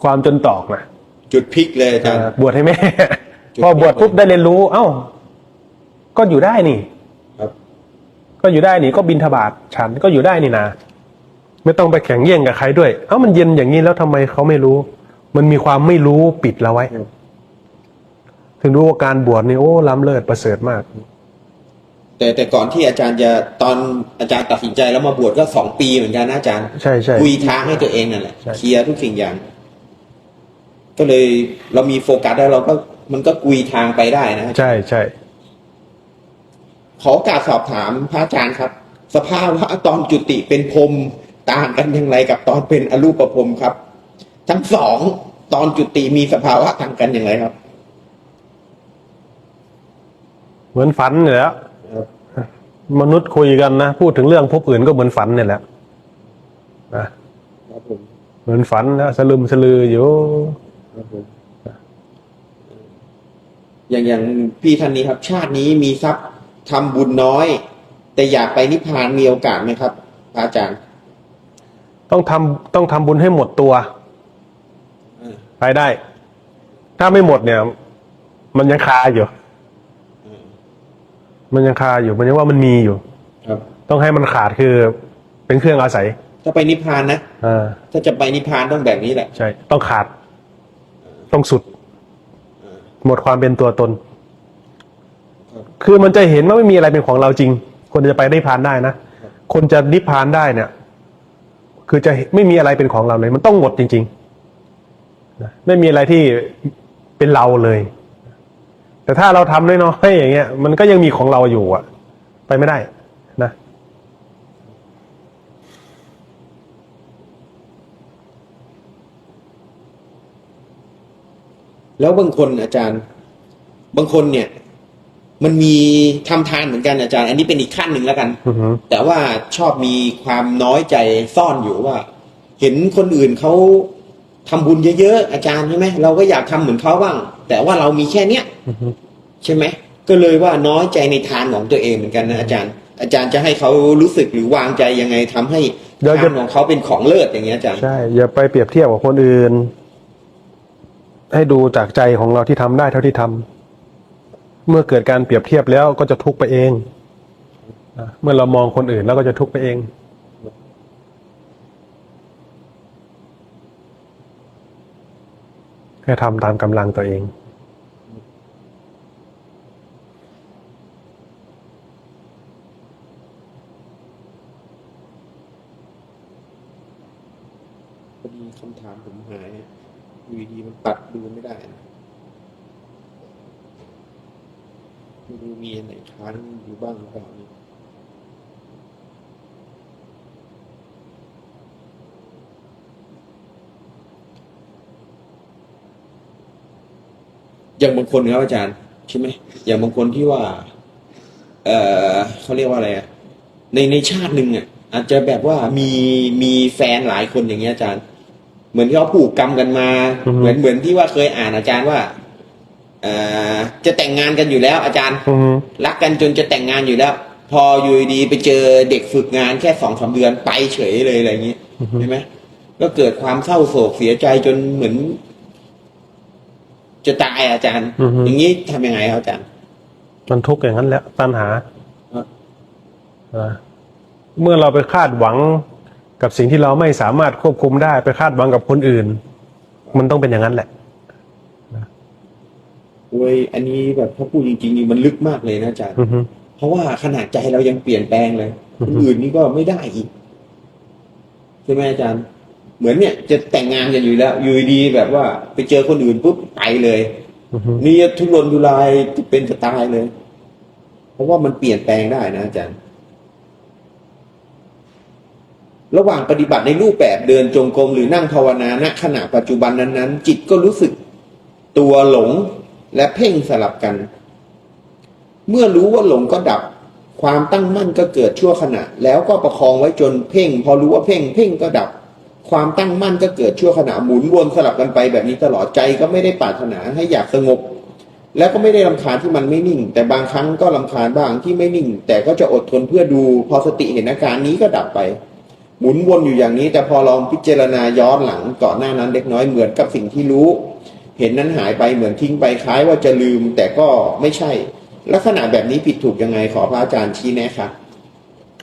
ความจนตรอกนะ จุดพลิกเลยอาจารย์ บวชให้แม่ พอบวชปุ๊บได้เรียนรู้ เอ้า ก็อยู่ได้นี่ ครับ ก็อยู่ได้นี่ ก็บิณฑบาตฉันก็อยู่ได้นี่นะไม่ต้องไปแข่งแย่งกับใครด้วย เอ้ามันเย็นอย่างนี้แล้วทำไมเขาไม่รู้ มันมีความไม่รู้ปิดเราไว้ ถึงรู้ว่าการบวชนี่โอ้ล้ำเลิศประเสริฐมาก แต่ก่อนที่อาจารย์จะตอนอาจารย์ตัดสินใจแล้วมาบวชก็2 ปีเหมือนกันนะอาจารย์ ใช่ใช่ คุยทางให้ตัวเองนั่นแหละ ใช่ เคลียร์ทุกสิ่งอย่าง ก็เลยเรามีโฟกัสแล้วเราก็มันก็กุยทางไปได้นะ ใช่ใช่ ขอโอกาสสอบถามพระอาจารย์ครับ สภาวะตอนจุติเป็นพรหมต่างกันอย่างไรกับตอนเป็นอรูปพรหมครับ ทั้งสองตอนจุติมีสภาวะต่างกันอย่างไรครับ เหมือนฝันเนี่ยแหละมนุษย์คุยกันนะพูดถึงเรื่องภพอื่นก็เหมือนฝันเนี่ยแหละนะครับ ผม เหมือนฝันนะสลึมสลืออยู่ ครับผมอย่างพี่ท่านนี้ครับ ชาตินี้มีทรัพย์ทำบุญน้อย แต่อยากไปนิพพานมีโอกาสไหมครับพระอาจารย์ ต้องทำบุญให้หมดตัว อ่า ไปได้ ถ้าไม่หมดเนี่ย มันยังคาอยู่ มันยังคาอยู่ มันยังว่ามันมีอยู่ ครับ ต้องให้มันขาดคือเป็นเครื่องอาศัย ถ้าไปนิพพานนะ อ่า ถ้าจะไปนิพพานต้องแบบนี้แหละ ใช่ ต้องขาด ต้องสุด หมดความเป็นตัวตน ครับ คือมันจะเห็นว่าไม่มีอะไรเป็นของเราจริง คนจะไปนิพพานได้นะ คนจะนิพพานได้เนี่ย คือจะไม่มีอะไรเป็นของเราเลย มันต้องหมดจริงๆนะไม่มีอะไรที่เป็นเราเลย แต่ถ้าเราทำน้อยๆอย่างเงี้ย มันก็ยังมีของเราอยู่อ่ะ ไปไม่ได้นะ แล้วบางคนอาจารย์ บางคนเนี่ย มันมีทำทานเหมือนกันอาจารย์ อันนี้เป็นอีกขั้นหนึ่งแล้วกัน อือฮึ แต่ว่าชอบมีความน้อยใจซ่อนอยู่ว่า เห็นคนอื่นเขาทำบุญเยอะๆอาจารย์ใช่ไหมเราก็อยากทำเหมือนเขาบ้าง แต่ว่าเรามีแค่เนี้ย อือฮึ ใช่ไหมก็เลยว่าน้อยใจในทานของตัวเองเหมือนกันนะอาจารย์ อาจารย์จะให้เขารู้สึกหรือวางใจยังไงทำให้ทานของเขาเป็นของเลิศอย่างเงี้ยอาจารย์ ใช่ อย่าไปเปรียบเทียบกับคนอื่น ให้ดูจากใจของเราที่ทำได้เท่าที่ทำเมื่อเกิดการเปรียบเทียบแล้วก็จะทุกข์ไปเองนะเมื่อเรามองคนอื่นแล้วก็จะทุกข์ไปเอง แค่ทำตามกำลังตัวเอง พอดีคำถามผมหายอยู่ดีมันปัดดูไม่ได้นะไม่รู้มีอันไหนค้างอยู่บ้างหรือเปล่านี่อย่างบางคนครับอาจารย์ใช่ไหมอย่างบางคนที่ว่า เขาเรียกว่าอะไรอะในชาติหนึ่งอ่ะอาจจะแบบว่ามีแฟนหลายคนอย่างเงี้ยอาจารย์ เหมือนที่เขาผูกกรรมกันมา อือฮึ เหมือนที่ว่าเคยอ่านอาจารย์ว่าจะแต่งงานกันอยู่แล้วอาจารย์ อือฮึ รักกันจนจะแต่งงานอยู่แล้ว พออยู่ดีๆไปเจอเด็กฝึกงานแค่2-3 เดือนไปเฉยเลยอะไรอย่างนี้ใช่ไหมก็เกิดความเศร้าโศกเสียใจจนเหมือน จะตายอาจารย์ อือฮึ อย่างนี้ทำยังไงครับอาจารย์ มันทุกข์อย่างนั้นแหละตัณหา ครับ นะเมื่อเราไปคาดหวังกับสิ่งที่เราไม่สามารถควบคุมได้ไปคาดหวังกับคนอื่น มันต้องเป็นอย่างนั้นแหละ โอ้ยอันนี้แบบถ้าพูดจริงๆนี่มันลึกมากเลยนะอาจารย์ อือฮึ เพราะว่าขนาดใจเรายังเปลี่ยนแปลงเลย อื ค อฮึ นอื่นนี่ก็ไม่ได้อีกใช่ไหมอาจารย์ เหมือนเนี่ย จะแต่งงานกันอยู่แล้ว อยู่ดีๆแบบว่าไปเจอคนอื่นปุ๊บไปเลย อือฮึ นี่ทุรนทุรายเป็นจะตายเลย เพราะว่ามันเปลี่ยนแปลงได้นะอาจารย์ ระหว่างปฏิบัติในรูปแบบเดินจงกรมหรือนั่งภาวนาณขณะปัจจุบันนั้นๆ จิตก็รู้สึกตัวหลงและเพ่งสลับกัน เมื่อรู้ว่าหลงก็ดับ ความตั้งมั่นก็เกิดชั่วขณะ แล้วก็ประคองไว้จนเพ่ง พอรู้ว่าเพ่งก็ดับ ความตั้งมั่นก็เกิดชั่วขณะหมุนวนสลับกันไปแบบนี้ตลอดใจก็ไม่ได้ปรารถนาให้อยากสงบ แล้วก็ไม่ได้รำคาญที่มันไม่นิ่ง แต่บางครั้งก็รำคาญบ้างที่ไม่นิ่ง แต่ก็จะอดทนเพื่อดูพอสติเห็นอาการนี้ก็ดับไป หมุนวนอยู่อย่างนี้ แต่พอลองพิจารณาย้อนหลังก่อนหน้านั้นเล็กน้อยเหมือนกับสิ่งที่รู้ เห็นนั้นหายไปเหมือนทิ้งไปคล้ายว่าจะลืม แต่ก็ไม่ใช่ ลักษณะแบบนี้ผิดถูกยังไงขอพระอาจารย์ชี้แนะครับ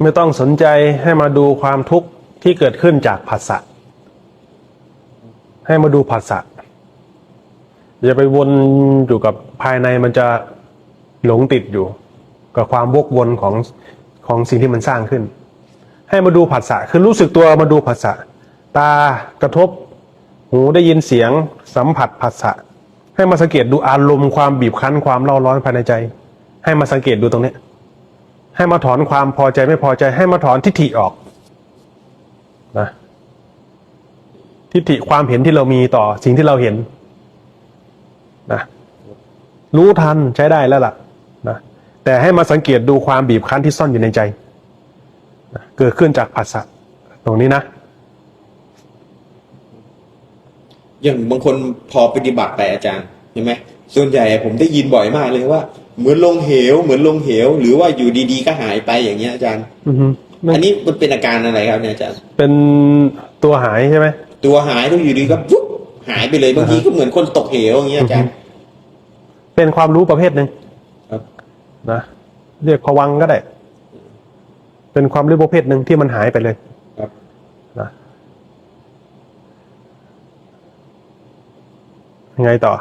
ไม่ต้องสนใจให้มาดูความทุกข์ที่เกิดขึ้นจากผัสสะให้มาดูผัสสะอย่าไปวนอยู่กับภายในมันจะหลงติดอยู่กับความวกวนของสิ่งที่มันสร้างขึ้น ให้มาดูผัสสะคือรู้สึกตัวมาดูผัสสะตากระทบหูได้ยินเสียงสัมผัสผัสสะให้มาสังเกตดูอารมณ์ความบีบคั้นความเล่าร้อนภายในใจ ให้มาสังเกตดูตรงนี้ให้มาถอนความพอใจไม่พอใจให้มาถอนทิฏฐิออกนะทิฏฐิความเห็นที่เรามีต่อสิ่งที่เราเห็นนะรู้ทันใช้ได้แล้วล่ะนะแต่ให้มาสังเกตดูความบีบคั้นที่ซ่อนอยู่ในใจนะเกิดขึ้นจากผัสสะตรงนี้นะ อย่างบางคนพอปฏิบัติไปอาจารย์เห็นไหมส่วนใหญ่ผมได้ยินบ่อยมากเลยว่าเหมือนลงเหวเหมือนลงเหวหรือว่าอยู่ดีๆก็หายไปอย่างเงี้ยอาจารย์ อันนี้มันเป็นอาการอะไรครับเนี่ยอาจารย์เป็นตัวหายใช่ไหมตัวหายแล้วอยู่ดีก็ปุ๊บหายไปเลยบางทีก็เหมือนคนตกเหวอย่างเงี้ยอาจารย์เป็นความรู้ประเภทหนึ่งนะเรียกภวังค์ก็ได้เป็นความรู้ประเภทหนึ่งที่มันหายไปเลยครับนะยังไงต่อ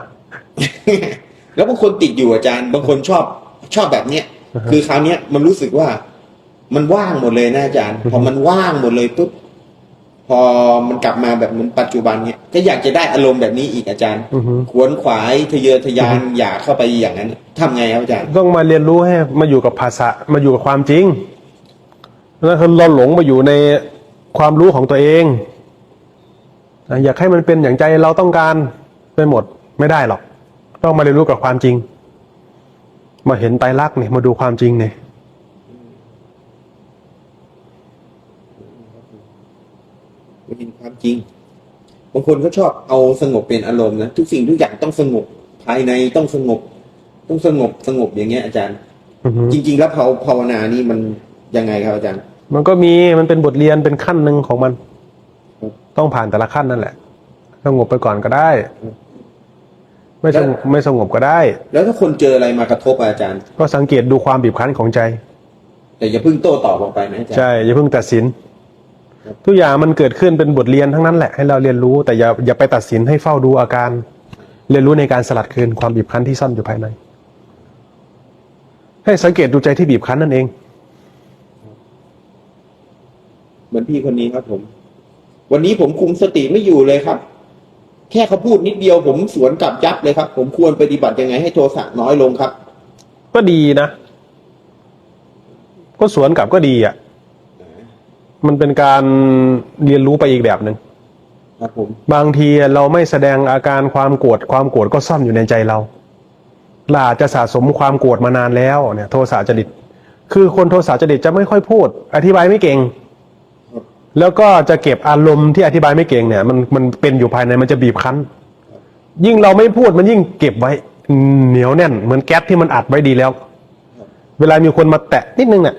แล้วบางคนติดอยู่อาจารย์บางคนชอบแบบเนี้ยคือคราวเนี้ยมันรู้สึกว่ามันว่างหมดเลยนะอาจารย์พอมันว่างหมดเลยปุ๊บพอมันกลับมาแบบเหมือนปัจจุบันเนี้ยก็อยากจะได้อารมณ์แบบนี้อีกอาจารย์ขวนขวายทะเยอทะยานอยากเข้าไปอย่างนั้นทำไงครับอาจารย์ต้องมาเรียนรู้ให้มาอยู่กับภาษามาอยู่กับความจริงแล้วคือเราหลงมาอยู่ในความรู้ของตัวเองอยากให้มันเป็นอย่างใจเราต้องการไปหมดไม่ได้หรอกต้องมาเรียนรู้กับความจริงมาเห็นไตรลักษณ์เนี่ยมาดูความจริงเนี่ยมาเห็นความจริงบางคนก็ชอบเอาสงบเป็นอารมณ์นะทุกสิ่งทุกอย่างต้องสงบภายในต้องสงบสงบอย่างเงี้ยอาจารย์จริงๆแล้วภาวนานี่มันยังไงครับอาจารย์มันเป็นบทเรียนเป็นขั้นหนึ่งของมันต้องผ่านแต่ละขั้นนั่นแหละสงบไปก่อนก็ได้ไม่สงบก็ได้แล้วถ้าคนเจออะไรมากระทบอาจารย์ก็สังเกตดูความบีบคั้นของใจแต่อย่าเพิ่งโต้ตอบออกไปนะอาจารย์ใช่อย่าเพิ่งตัดสินทุกอย่างมันเกิดขึ้นเป็นบทเรียนทั้งนั้นแหละให้เราเรียนรู้แต่อย่าไปตัดสินให้เฝ้าดูอาการเรียนรู้ในการสลัดคืนความบีบคั้นที่ซ่อนอยู่ภายในให้สังเกตดูใจที่บีบคั้นนั่นเองเหมือนพี่คนนี้ครับผมวันนี้ผมคุมสติไม่อยู่เลยครับแค่เขาพูดนิดเดียวผมสวนกลับยับเลยครับผมควรปฏิบัติยังไงให้โทสะน้อยลงครับก็ดีนะก็สวนกลับก็ดีอ่ะมันเป็นการเรียนรู้ไปอีกแบบหนึ่งครับผมบางทีเราไม่แสดงอาการความโกรธก็ซ่อนอยู่ในใจเราอาจจะสะสมความโกรธมานานแล้วเนี่ยโทสะจริตคือคนโทสะจริตจะไม่ค่อยพูดอธิบายไม่เก่งแล้วก็จะเก็บอารมณ์ที่อธิบายไม่เก่งเนี่ยมันเป็นอยู่ภายในมันจะบีบคั้นยิ่งเราไม่พูดมันยิ่งเก็บไว้เหนียวแน่นเหมือนแก๊สที่มันอัดไว้ดีแล้วเวลามีคนมาแตะนิดนึงเนี่ย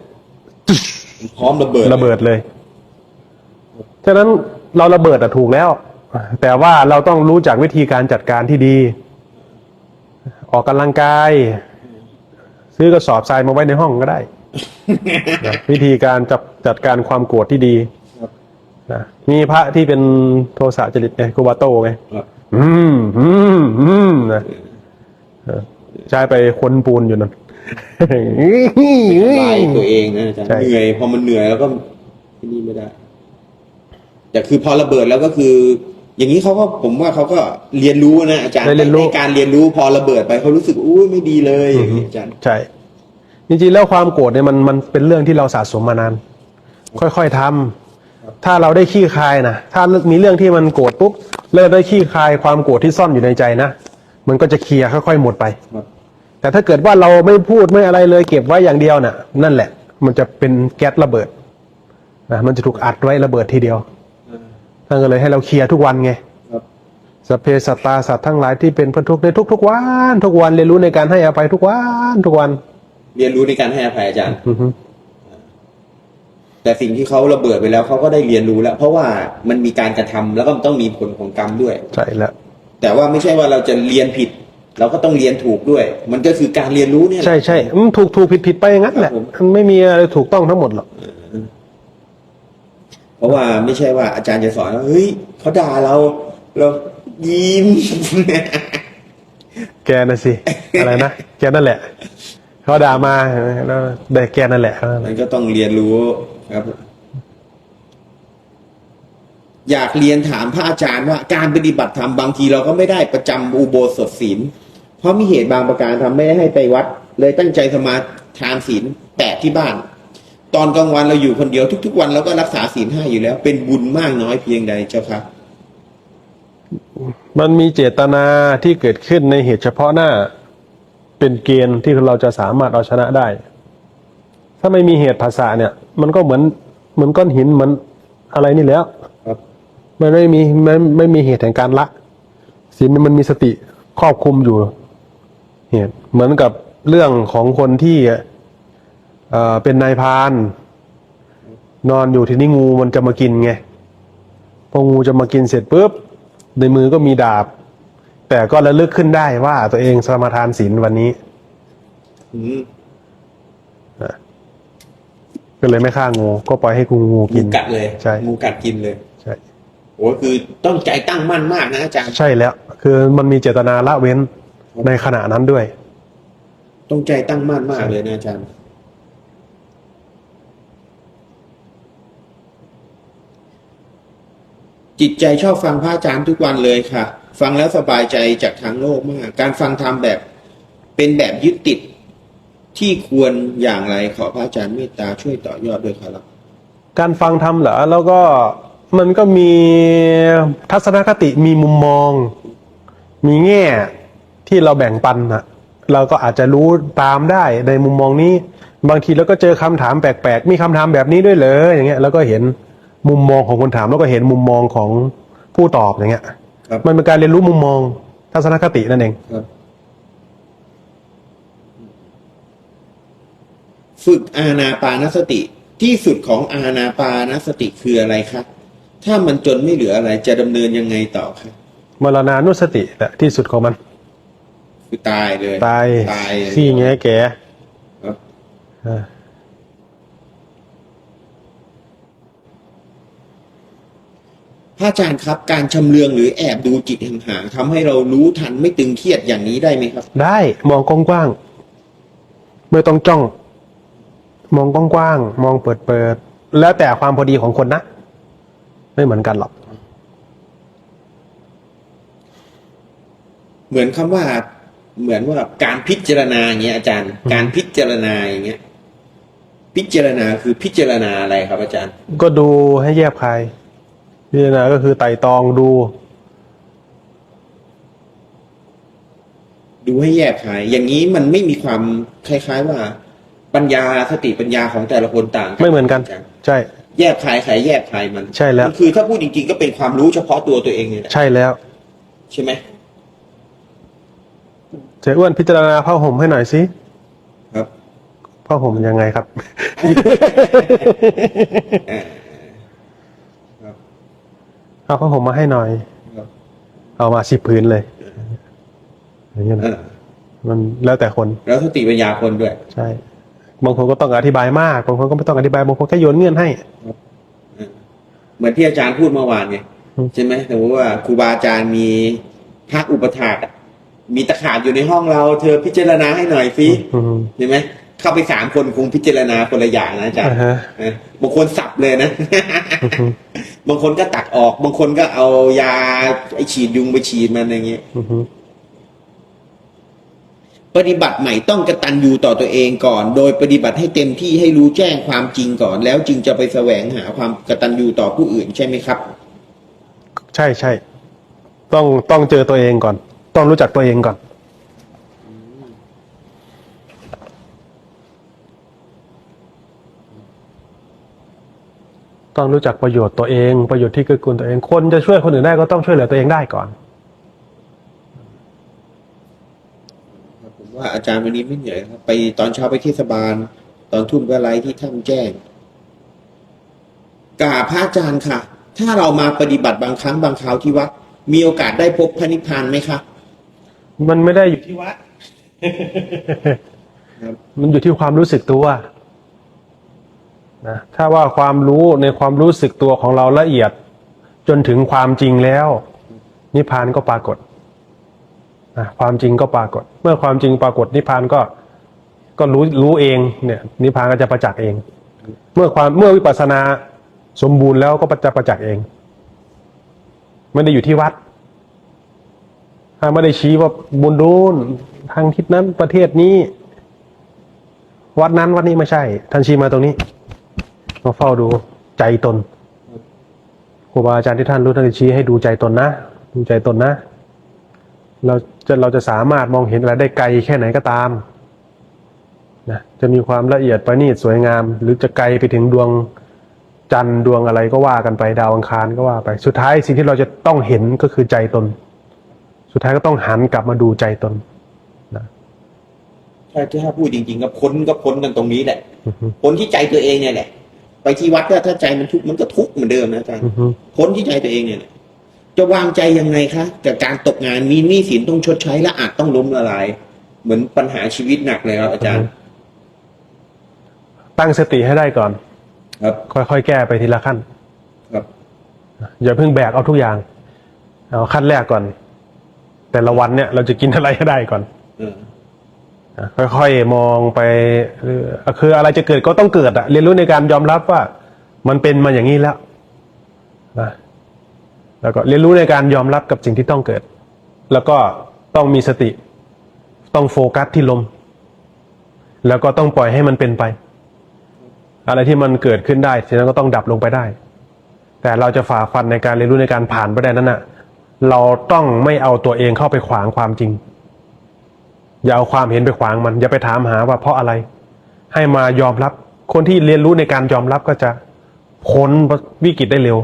พร้อมระเบิดเลยฉะนั้นเราระเบิดถูกแล้วแต่ว่าเราต้องรู้จักวิธีการจัดการที่ดีออกกำลังกายซื้อกระสอบทรายมาไว้ในห้องก็ได้วิธีการจัดการความโกรธที่ดีมีพระที่เป็นโทสะจริตไงกูบาโต้ไงนะใช้ไปค้นปูนอยู่นั่นไล่ตัวเองนะอาจารย์เหนื่อยพอมันเหนื่อยแล้วก็ที่นี่ไม่ได้แต่คือพอระเบิดแล้วก็คืออย่างนี้เขาก็ผมว่าเขาก็เรียนรู้นะอาจารย์ในการเรียนรู้พอระเบิดไปเขารู้สึกอุ้ยไม่ดีเลยอย่างนี้อาจารย์ใช่จริงๆแล้วความโกรธเนี่ยมันเป็นเรื่องที่เราสะสมมานานค่อยๆทำถ้าเราได้ขี้คายนะถ้ามีเรื่องที่มันโกรธปุ๊บแล้วได้ขี้คายความโกรธที่ซ่อนอยู่ในใจนะมันก็จะเคลียร์ค่อยๆหมดไปแต่ถ้าเกิดว่าเราไม่พูดไม่อะไรเลยเก็บไว้อย่างเดียวน่ะนั่นแหละมันจะเป็นแก๊สระเบิดนะมันจะถูกอัดไว้ระเบิดทีเดียว ท่านก็เลยให้เราเคลียร์ทุกวันไง ครับ สัพเพสัตตาสัตว์ทั้งหลายที่เป็นเพื่อนทุกข์ในทุกๆวันทุกวันเรียนรู้ในการให้อภัยทุกวันทุกวัน เรียนรู้ในการให้อภัยอาจารย์ อือฮึ แต่สิ่งที่เขาระเบิดไปแล้วเขาก็ได้เรียนรู้แล้ว เพราะว่ามันมีการกระทำแล้วก็ต้องมีผลของกรรมด้วย ใช่แล้ว แต่ว่าไม่ใช่ว่าเราจะเรียนผิด เราก็ต้องเรียนถูกด้วย มันก็คือการเรียนรู้เนี่ยแหละ ใช่ใช่ถูกผิดไปอย่างนั้นแหละ ครับผม มันไม่มีอะไรถูกต้องทั้งหมดหรอก เพราะว่าไม่ใช่ว่าอาจารย์จะสอนว่าเฮ้ยเขาด่าเรายิ้ม แกน่ะสิ อะไรนะแกนั่นแหละเขาด่ามาแล้วได้แกนั่นแหละ มันก็ต้องเรียนรู้ครับ อยากเรียนถามพระอาจารย์ว่าการปฏิบัติธรรมบางทีเราก็ไม่ได้ประจำอุโบสถศีลเพราะมีเหตุบางประการทำไม่ได้ให้ไปวัด เลยตั้งใจสมาทานศีลแปดที่บ้าน ตอนกลางวันเราอยู่คนเดียวทุกๆวันเราก็รักษาศีลห้าอยู่แล้ว เป็นบุญมากน้อยเพียงใดเจ้าค่ะ มันมีเจตนาที่เกิดขึ้นในเหตุเฉพาะหน้า เป็นเกณฑ์ที่เราจะสามารถเอาชนะได้ ถ้าไม่มีเหตุภาษาเนี่ย มันก็เหมือนก้อนหินเหมือนอะไรนี่แล้ว ครับ มันไม่มีเหตุแห่งการละศีลมันมีสติครอบคุมอยู่เหตุเหมือนกับเรื่องของคนที่เป็นนายพรานนอนอยู่ที่นี่งูมันจะมากินไงพองูจะมากินเสร็จปุ๊บในมือก็มีดาบ แต่ก็ระลึกขึ้นได้ว่าตัวเองสมาทานศีลวันนี้ อืม ก็เลยไม่ฆ่างูก็ปล่อยให้งู งู กิน กัดเลย ใช่ งูกัดกินเลย ใช่ โอ้คือต้องใจตั้งมั่นมากนะอาจารย์ ใช่แล้ว คือมันมีเจตนาละเว้นในขณะนั้นด้วย ต้องใจตั้งมั่นมากเลยนะอาจารย์ จิตใจชอบฟังพระอาจารย์ทุกวันเลยค่ะ ฟังแล้วสบายใจจากทางโลกมาก การฟังธรรมแบบเป็นแบบยึดติดที่ควรอย่างไรขอพระอาจารย์เมตตาช่วยต่อยอดด้วยครับ การฟังธรรมเหรอแล้วก็มันก็มีทัศนคติมีมุมมอง มีแง่ที่เราแบ่งปันนะเราก็อาจจะรู้ตามได้ในมุมมองนี้ บางทีเราก็เจอคำถามแปลกๆมีคำถามแบบนี้ด้วยเลยอย่างเงี้ยแล้วก็เห็นมุมมองของคนถามแล้วก็เห็นมุมมองของผู้ตอบอย่างเงี้ย ครับ มันเป็นการเรียนรู้มุมมองทัศนคตินั่นเอง ครับ ฝึกอานาปานสติที่สุดของอานาปานสติคืออะไรครับถ้ามันจนไม่เหลืออะไรจะดำเนินยังไงต่อครับ มรณานุสติแหละที่สุดของมัน คือตายเลย ตาย ตายเลย ขี้แงแก่ ครับ อ่า พระอาจารย์ครับ การชำเลืองหรือแอบดูจิตห่างๆทำให้เรารู้ทันไม่ตึงเครียดอย่างนี้ได้ไหมครับ ได้มองกว้างๆไม่ต้องจ้อง มองกว้างๆมองเปิดๆแล้วแต่ความพอดีของคนนะไม่เหมือนกันหรอก เหมือนคำว่า เหมือนว่าการพิจารณาอย่างเงี้ยอาจารย์ การพิจารณาอย่างเงี้ย พิจารณาคือพิจารณาอะไรครับอาจารย์ ก็ดูให้แยบคายพิจารณาก็คือไต่ตองดู ดูให้แยบคาย อย่างนี้มันไม่มีความคล้ายๆว่า ปัญญาสติปัญญาของแต่ละคนต่าง ไม่เหมือนกัน าจารย์ ใช่ แยบคายใครแยบคายมัน ใช่แล้ว มันคือถ้าพูดจริงๆก็เป็นความรู้เฉพาะตัวเองเนี่ยแหละ ใช่แล้ว ใช่ไหม เจ๊อ้วนพิจารณาผ้าห่มให้หน่อยสิ ครับ ผ้าห่มยังไงครับ ครับ เอาผ้าห่มมาให้หน่อย ครับ เอามา10 ผืนเลยอย่างเงี้ย เอ นะ อ มันแล้วแต่คน แล้วสติปัญญาคนด้วย ใช่บางคนก็ต้องอธิบายมากบางคนก็ไม่ต้องอธิบายบางคนแค่โยนเงื่อนให้ เหมือนที่อาจารย์พูดเมื่อวานไง อืม ใช่ไหมสมมติว่าครูบาอาจารย์มีพระอุปถากอะมีตะขาบอยู่ในห้องเรา เธอพิจารณาให้หน่อยสิ อืม ใช่ไหมเข้าไป3 คนคงพิจารณาคนละอย่างนะอาจารย์ อ่าฮะ บางคนสับเลยนะ อืม บางคนก็ตักออก บางคนก็เอายาไอฉีดยุงไปฉีดมันอย่างเงี้ย อืม ปฏิบัติใหม่ต้องกตัญญูต่อตัวเองก่อน โดยปฏิบัติให้เต็มที่ให้รู้แจ้งความจริงก่อน แล้วจึงจะไปแสวงหาความกตัญญูต่อผู้อื่นใช่ไหมครับ ใช่ใช่ต้องเจอตัวเองก่อน ต้องรู้จักตัวเองก่อน ต้องรู้จักประโยชน์ตัวเองประโยชน์ที่เกื้อกูลตัวเองคนจะช่วยคนอื่นได้ก็ต้องช่วยเหลือตัวเองได้ก่อน ผมว่าอาจารย์วันนี้ไม่เหนื่อยครับ ไปตอนเช้าไปเทศบาล ตอนทุ่มก็ไลฟ์ที่ถ้ำแจ้งกราบพระอาจารย์ค่ะ ถ้าเรามาปฏิบัติบางครั้งบางคราวที่วัดมีโอกาสได้พบพระนิพพานไหมคะ มันไม่ได้อยู่ที่วัด ครับ มันอยู่ที่ความรู้สึกตัวนะถ้าว่าความรู้ในความรู้สึกตัวของเราละเอียด จนถึงความจริงแล้ว นิพพานก็ปรากฏนะความจริงก็ปรากฏ เมื่อความจริงปรากฏนิพพานก็รู้เองเนี่ย นิพพานก็จะประจักษ์เอง เมื่อวิปัสสนาสมบูรณ์แล้วก็จะประจักษ์เองไม่ได้อยู่ที่วัดถ้าไม่ได้ชี้ว่าบุญดูนทางทิศนั้นประเทศนี้ วัดนั้นวัดนี้ไม่ใช่ท่านชี้มาตรงนี้มาเฝ้าดูใจตนครูบาอาจารย์ที่ท่านรู้ท่านชี้ให้ดูใจตนนะดูใจตนนะเราจะสามารถมองเห็นอะไรได้ไกลแค่ไหนก็ตามนะจะมีความละเอียดประณีตสวยงาม หรือจะไกลไปถึงดวงจันทร์ดวงอะไรก็ว่ากันไปดาวอังคารก็ว่าไปสุดท้ายสิ่งที่เราจะต้องเห็นก็คือใจตนสุดท้ายก็ต้องหันกลับมาดูใจตนนะ ใช่ถ้าพูดจริงๆก็พ้นกันตรงนี้แหละพ้นที่ใจตัวเองเนี่ยแหละ ไปที่วัดก็ถ้าใจมันทุกข์มันก็ทุกข์เหมือนเดิมนะอาจารย์พ้นที่ใจตัวเองเนี่ยแหละจะวางใจยังไงคะกับการตกงานมีหนี้สินต้องชดใช้และอาจต้องล้มละลาย เหมือนปัญหาชีวิตหนักเลยครับอาจารย์ ตั้งสติให้ได้ก่อน ครับ ค่อยๆแก้ไปทีละขั้น ครับ อย่าเพิ่งแบกเอาทุกอย่างเอาขั้นแรกก่อน แต่ละวันเนี่ยเราจะกินอะไรให้ได้ก่อน ค่อยๆมองไปคืออะไรจะเกิดก็ต้องเกิดอะเรียนรู้ในการยอมรับว่ามันเป็นมาอย่างนี้แล้วนะแล้วก็เรียนรู้ในการยอมรับกับสิ่งที่ต้องเกิด แล้วก็ต้องมีสติต้องโฟกัสที่ลมแล้วก็ต้องปล่อยให้มันเป็นไป อะไรที่มันเกิดขึ้นได้ทีนั้นก็ต้องดับลงไปได้ แต่เราจะฝ่าฟันในการเรียนรู้ในการผ่านไปได้นั้นน่ะเราต้องไม่เอาตัวเองเข้าไปขวางความจริงอย่าเอาความเห็นไปขวางมันอย่าไปถามหาว่าเพราะอะไรให้มายอมรับคนที่เรียนรู้ในการยอมรับก็จะพ้นวิกฤตได้เร็ว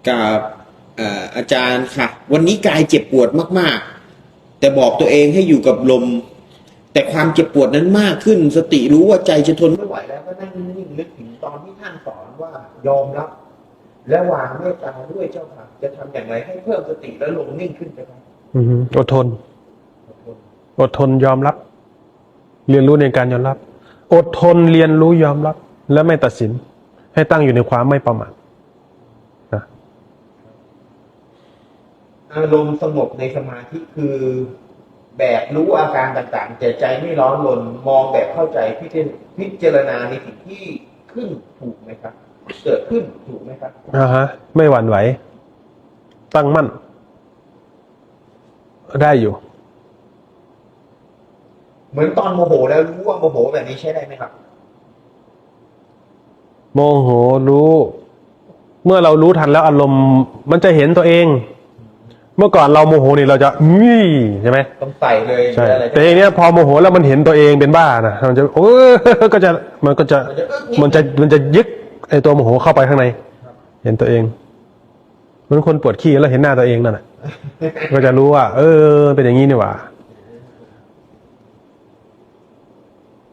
กับอาจารย์ค่ะ วันนี้กายเจ็บปวดมากๆแต่บอกตัวเองให้อยู่กับลมแต่ความเจ็บปวดนั้นมากขึ้นสติรู้ว่าใจจะทนไม่ไหวแล้วก็นั่งนิ่งนึกถึงตอนที่ท่านสอนว่ายอมรับและวางเมตตาด้วยเจ้าค่ะจะทำอย่างไรให้เพิ่มสติและลงนิ่งขึ้นไปครับ อดทนยอมรับเรียนรู้ในการยอมรับอดทนเรียนรู้ยอมรับและไม่ตัดสินให้ตั้งอยู่ในความไม่ประมาทนะ อารมณ์สงบในสมาธิคือแบบรู้อาการต่างๆแต่ใจไม่ร้อนรนมองแบบเข้าใจพิจารณาในสิ่งที่ขึ้นถูกไหมครับเกิดขึ้นถูกไหมครับ ไม่หวั่นไหวตั้งมั่นได้อยู่ เหมือนตอนโมโหแล้วรู้ว่าโมโหแบบนี้ใช้ได้ไหมครับ โมโหรู้ เมื่อเรารู้ทันแล้วอารมณ์มันจะเห็นตัวเอง เมื่อก่อนเราโมโหนี่เราจะใช่ไหม ต้องใส่เลย ใช่ อะไร แต่ทีเนี้ยพอโมโหแล้วมันเห็นตัวเองเป็นบ้านะมันจะมันจะยึกไอตัวโมโหเข้าไปข้างในเห็นตัวเองเหมือนคนปวดขี้แล้วเห็นหน้าตัวเองนั่นแหละก็จะรู้ว่า เป็นอย่างนี้นี่หว่า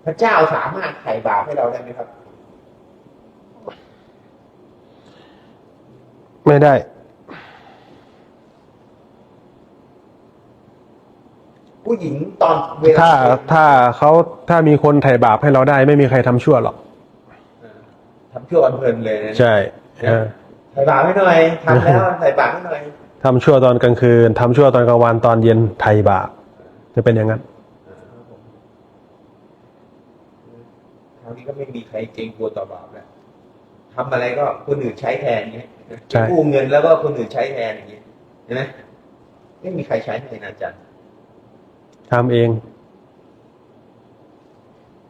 พระเจ้าสามารถไถ่บาปให้เราได้ไหมครับ ไม่ได้ ผู้หญิงตอนเวลา ถ้ามีคนไถ่บาปให้เราได้ ไม่มีใครทำชั่วหรอก ทำชั่วเพลินเลยนะ ใช่ไถ่บาปให้หน่อยทำแล้วไถ่บาปให้หน่อย ทำชั่วตอนกลางคืนทำชั่วตอนกลางวันตอนเย็นไถ่บาปจะเป็นอย่างนั้น คราวนี้ก็ไม่มีใครเกรงกลัวต่อบาปแล้วทำอะไรก็คนอื่นใช้แทนอย่างเงี้ย ใช่ กู้เงินแล้วก็คนอื่นใช้แทนอย่างเงี้ยเห็นไหมไม่มีใครใช้ให้นะอาจารย์ ทำเอง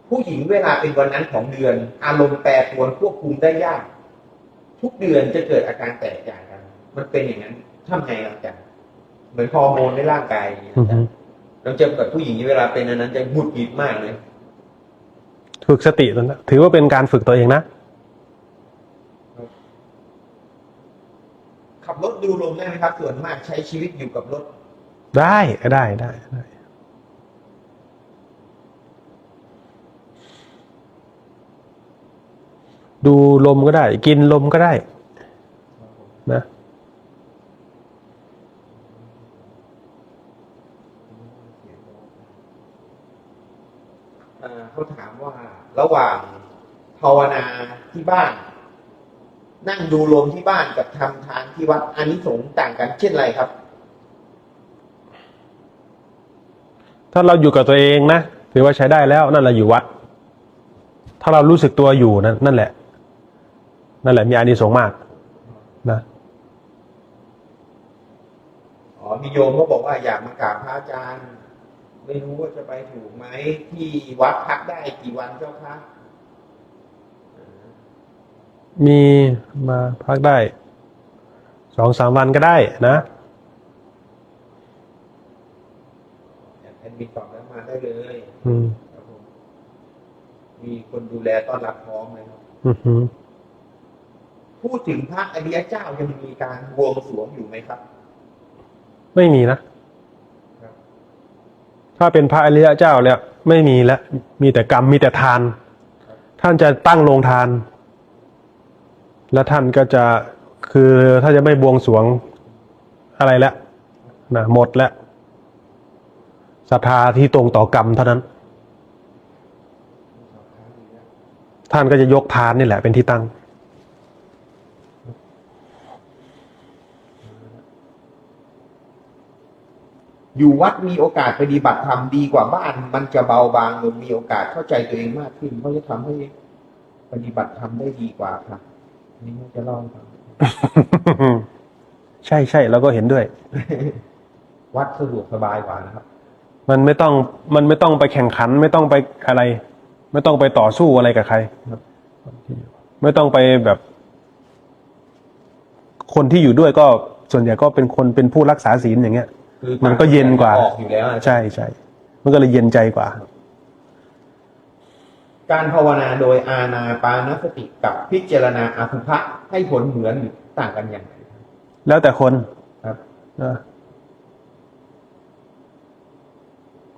ผู้หญิงเวลาเป็นวันนั้นของเดือน อารมณ์แปรปรวนควบคุมได้ยาก ทุกเดือนจะเกิดอาการแตกต่างกัน มันเป็นอย่างนั้นทำไงอาจารย์เหมือนฮอร์โมนในร่างกายอย่างเงี้ยอาจารย์ น้องเจมกับผู้หญิงเวลาเป็นอันนั้นจะหงุดหงิดมากเลย ฝึกสติตรงนั้นถือว่าเป็นการฝึกตัวเองนะ ขับรถดูลมได้ไหมครับ ส่วนมากใช้ชีวิตอยู่กับรถ ได้ได้ได้ ดูลมก็ได้ กินลมก็ได้นะ เขาถามว่าระหว่างภาวนาที่บ้าน นั่งดูลมที่บ้านกับทำทานที่วัดอานิสงส์ต่างกันเช่นไรครับ ถ้าเราอยู่กับตัวเองนะถือว่าใช้ได้แล้วนั่นแหละอยู่วัด ถ้าเรารู้สึกตัวอยู่นั่นแหละมีอานิสงส์มากนะ มีโยมก็บอกว่าอยากมากราบพระอาจารย์ ไม่รู้ว่าจะไปถูกไหมที่วัดพักได้กี่วันเจ้าคะ มีมาพักได้ 2-3 วันก็ได้นะ แอดมินตอบแล้วมาได้เลย อืม ครับผมมีคนดูแลต้อนรับพร้อมเลยครับ อือหือ พูดถึงพระอริยเจ้ายังมีการบวงสรวงอยู่ไหมครับ ไม่มีนะ ถ้าเป็นพระอริยเจ้าแล้วไม่มีแล้วมีแต่กรรมมีแต่ทาน ท่านจะตั้งโรงทาน แล้วท่านก็จะคือถ้าจะไม่บวงสรวงอะไรแล้วนะหมดแล้วศรัทธาที่ตรงต่อกรรมเท่านั้น ท่านก็จะยกทานนี่แหละเป็นที่ตั้ง อยู่วัดมีโอกาสปฏิบัติธรรมดีกว่าบ้าน มันจะเบาบางลงมีโอกาสเข้าใจตัวเองมากขึ้นก็จะทำให้ปฏิบัติธรรมได้ดีกว่าครับนี่น่าจะเล่าให้ฟัง ใช่ใช่เราก็เห็นด้วย วัดสะดวกสบายกว่านะครับ มันไม่ต้องไปแข่งขัน ไม่ต้องไปอะไร ไม่ต้องไปต่อสู้อะไรกับใครไม่ต้องไปแบบ คนที่อยู่ด้วยก็ส่วนใหญ่ก็เป็นคนเป็นผู้รักษาศีลอย่างเงี้ย คือ มันก็เย็นกว่า ออกอยู่แล้ว ใช่ใช่มันก็เลยเย็นใจกว่า การภาวนาโดยอานาปานสติกับพิจารณาอสุภะให้ผลเหมือนหรือต่างกันอย่างไร แล้วแต่คน ครับ นะ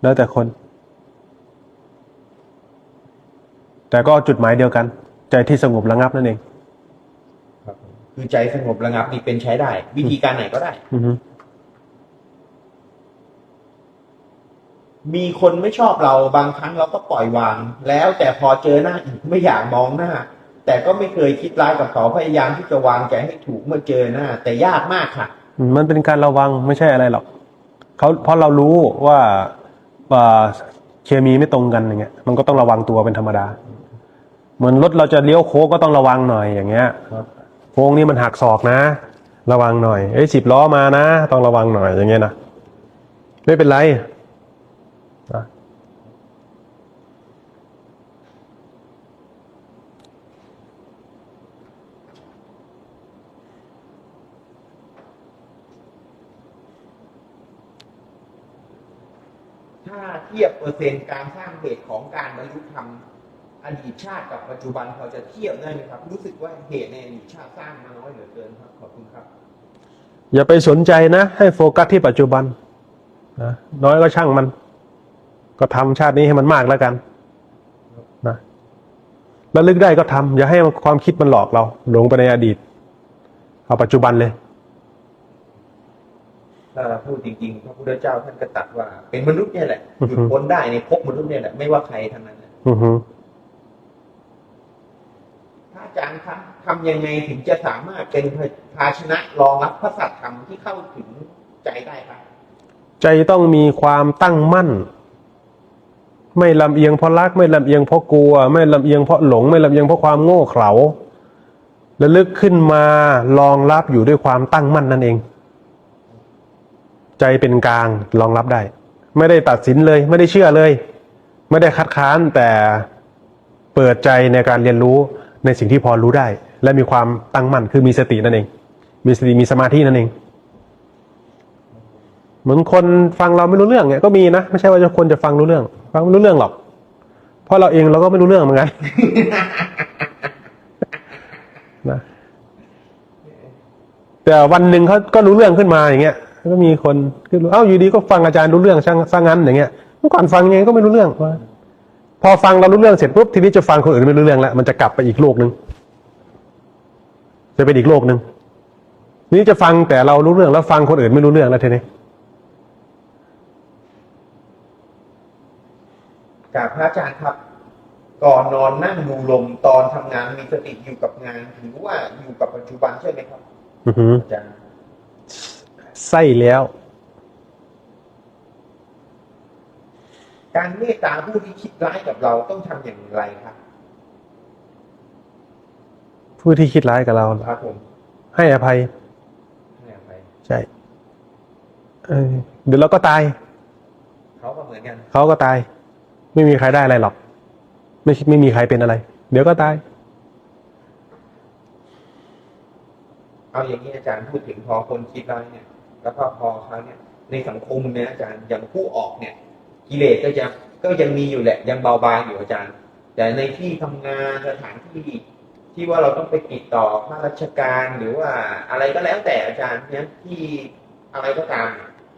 แล้วแต่คน แต่ก็จุดหมายเดียวกัน ใจที่สงบระงับนั่นเอง ครับคือใจสงบระงับนี่เป็นใช้ได้ วิธีการไหนก็ได้ อือฮึ มีคนไม่ชอบเราบางครั้งเราก็ปล่อยวาง แล้วแต่พอเจอหน้าอีกไม่อยากมองหน้า แต่ก็ไม่เคยคิดร้ายกับเขาพยายามที่จะวางใจให้ถูกเมื่อเจอหน้า แต่ยากมากค่ะ มันเป็นการระวังไม่ใช่อะไรหรอกเพราะเรารู้ว่าเคมีไม่ตรงกันอย่างเงี้ย มันก็ต้องระวังตัวเป็นธรรมดา เหมือนรถเราจะเลี้ยวโค้งก็ต้องระวังหน่อยอย่างเงี้ยโค้งนี้มันหักศอกนะ ระวังหน่อย10 ล้อมานะต้องระวังหน่อยอย่างเงี้ยนะไม่เป็นไรนะ ถ้าเทียบเปอร์เซ็นต์การสร้างเหตุของการบรรลุธรรมอดีตชาติกับปัจจุบันพอจะเทียบได้ไหมครับ รู้สึกว่าเหตุในอดีตชาติสร้างมาน้อยเหลือเกินครับขอบคุณครับ อย่าไปสนใจนะให้โฟกัสที่ปัจจุบันนะน้อยก็ช่างมัน ก็ทำชาตินี้ให้มันมากแล้วกันนะระลึกได้ก็ทำอย่าให้ความคิดมันหลอกเราหลงไปในอดีตเอาปัจจุบันเลย ถ้าพูดจริงๆพระพุทธเจ้าท่านก็ตรัสว่า เป็นมนุษย์เนี่ยแหละ อือ ห ฮึ ยุดพ้นได้ในภพมนุษย์เนี่ยแหละไม่ว่าใครทั้งนั้นนะ อือฮึ พระอาจารย์ครับทำยังไงถึงจะสามารถเป็นภาชนะรองรับพระสัตธรรมที่เข้าถึงใจได้ครับ ใจต้องมีความตั้งมั่น ไม่ลำเอียงเพราะรักไม่ลำเอียงเพราะกลัว ไม่ลำเอียงเพราะหลง ไม่ลำเอียงเพราะความโง่เขลาระลึกขึ้นมารองรับอยู่ด้วยความตั้งมั่นนั่นเอง ใจเป็นกลางรองรับได้ ไม่ได้ตัดสินเลย ไม่ได้เชื่อเลย ไม่ได้คัดค้านแต่เปิดใจในการเรียนรู้ในสิ่งที่พอรู้ได้ และมีความตั้งมั่นคือมีสตินั่นเอง มีสติมีสมาธินั่นเอง เหมือนคนฟังเราไม่รู้เรื่องเนี่ยก็มีนะไม่ใช่ว่าคนจะฟังรู้เรื่อง ฟังไม่รู้เรื่องหรอก เพราะเราเองเราก็ไม่รู้เรื่องเหมือนกัน นะแต่วันหนึ่งเขาก็รู้เรื่องขึ้นมาอย่างเงี้ยก็มีคนขึ้นรู้อยู่ดีก็ฟังอาจารย์รู้เรื่องซะงั้นอย่างเงี้ยเมื่อก่อนฟังยังไงก็ไม่รู้เรื่องพอฟังเรารู้เรื่องเสร็จปุ๊บทีนี้จะฟังคนอื่นไม่รู้เรื่องแล้วมันจะกลับไปอีกโลกนึงจะเป็นอีกโลกนึงนี่จะฟังแต่เรารู้เรื่องแล้วฟังคนอื่นไม่รู้เรื่องแล้วทีนี้ กราบพระอาจารย์ครับ ก่อนนอนนั่งดูลมตอนทำงานมีสติอยู่กับงานหรือว่าอยู่กับปัจจุบันใช่ไหมครับ อือหือ อาจารย์ ไส้แล้ว การเมตตาผู้ที่คิดร้ายกับเราต้องทำอย่างไรครับ ผู้ที่คิดร้ายกับเรา ครับผม ให้อภัย ให้อภัย ใช่เดี๋ยวเราก็ตาย เขาก็เหมือนกัน เขาก็ตาย ไม่มีใครได้อะไรหรอก ไม่มีใครเป็นอะไร เดี๋ยวก็ตาย เอาอย่างนี้อาจารย์พูดถึงพอคนคิดร้ายเนี่ย แล้วก็พอเขาเนี่ยในสังคมเนี่ยอาจารย์อย่างผู้ออกเนี่ย กิเลสก็ยังมีอยู่แหละ ยังเบาบางอยู่อาจารย์ แต่ในที่ทำงานสถานที่ว่าเราต้องไปติดต่อข้าราชการหรือว่าอะไรก็แล้วแต่อาจารย์เนี่ยที่อะไรก็ตาม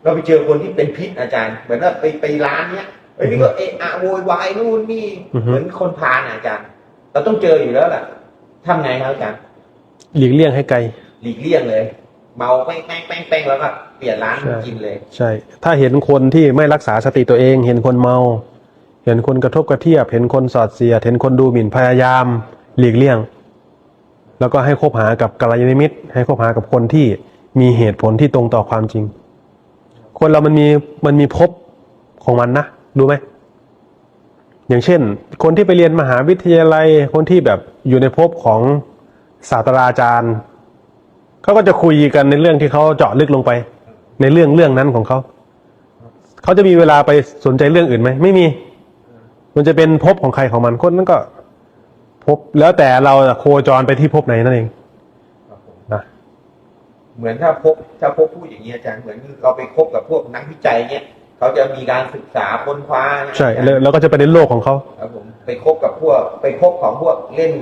เราไปเจอคนที่เป็นพิษอาจารย์ เหมือนว่าไปร้านเนี้ยนี่ก็เอะอะโวยวายนู่นนี่ อือฮึ เหมือนคนพาลน่ะอาจารย์ เราต้องเจออยู่แล้วแหละทำไงครับอาจารย์ หลีกเลี่ยงให้ไกล หลีกเลี่ยงเลย เมาแป้งแล้วก็เปลี่ยนร้านกินเลย ใช่ ถ้าเห็นคนที่ไม่รักษาสติตัวเอง เห็นคนเมา เห็นคนกระทบกระเทียบ เห็นคนสอดเสียด เห็นคนดูหมิ่นพยายาม หลีกเลี่ยง แล้วก็ให้คบหากับกัลยาณมิตร ให้คบหากับคนที่มีเหตุผลที่ตรงต่อความจริง คนเรามันมีภพของมันนะรู้ไหม อย่างเช่น คนที่ไปเรียนมหาวิทยาลัย คนที่แบบอยู่ในภพของศาสตราจารย์ เขาก็จะคุยกันในเรื่องที่เขาเจาะลึกลงไป ในเรื่องนั้นของเขา เขาจะมีเวลาไปสนใจเรื่องอื่นไหม ไม่มี มันจะเป็นภพของใครของมันคนนั้นก็ภพแล้วแต่เราจะโคจรไปที่ภพไหนนั่นเอง ครับผม นะ เหมือนถ้าพบพูดอย่างนี้อาจารย์เหมือนเราไปคบกับพวกนักวิจัยเนี่ยเขาจะมีการศึกษาค้นคว้านะ ใช่ อาจารย์ แล้วก็จะไปในโลกของเขา ครับผมไปคบของพวกเล่น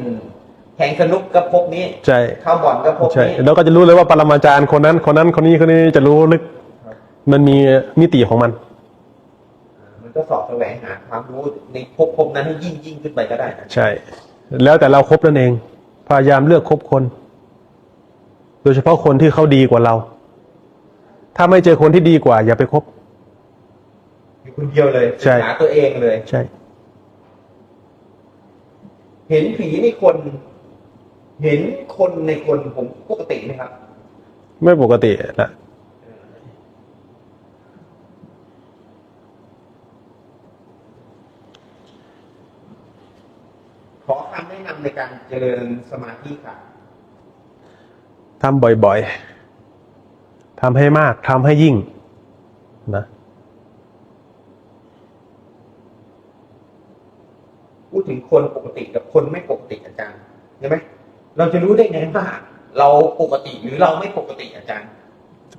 แข่งสนุกกับพวกนี้ ใช่ เข้าบ่อนกับพวก ใช่ นี้ แล้วก็จะรู้เลยว่าปรมาจารย์คนนั้นคนนี้จะรู้ลึก ครับ มันมีมิติของมัน มันก็สอบแสวงหาความรู้ในภพนั้นให้ยิ่งขึ้นไปก็ได้นะ ใช่ แล้วแต่เราคบนั่นเอง พยายามเลือกคบคน โดยเฉพาะคนที่เขาดีกว่าเรา ถ้าไม่เจอคนที่ดีกว่า อย่าไปคบ อยู่คนเดียวเลย ใช่ ศึกษาตัวเองเลย ใช่ เห็นผีในคน เห็นคนในคนผมปกติไหมครับ ไม่ปกตินะ ขอคำแนะนำในการเจริญสมาธิค่ะ ทำบ่อยๆ ทำให้มาก ทำให้ยิ่ง นะ พูดถึงคนปกติกับคนไม่ปกติอาจารย์ใช่ไหมเราจะรู้ได้ไงว่าเราปกติหรือเราไม่ปกติอาจารย์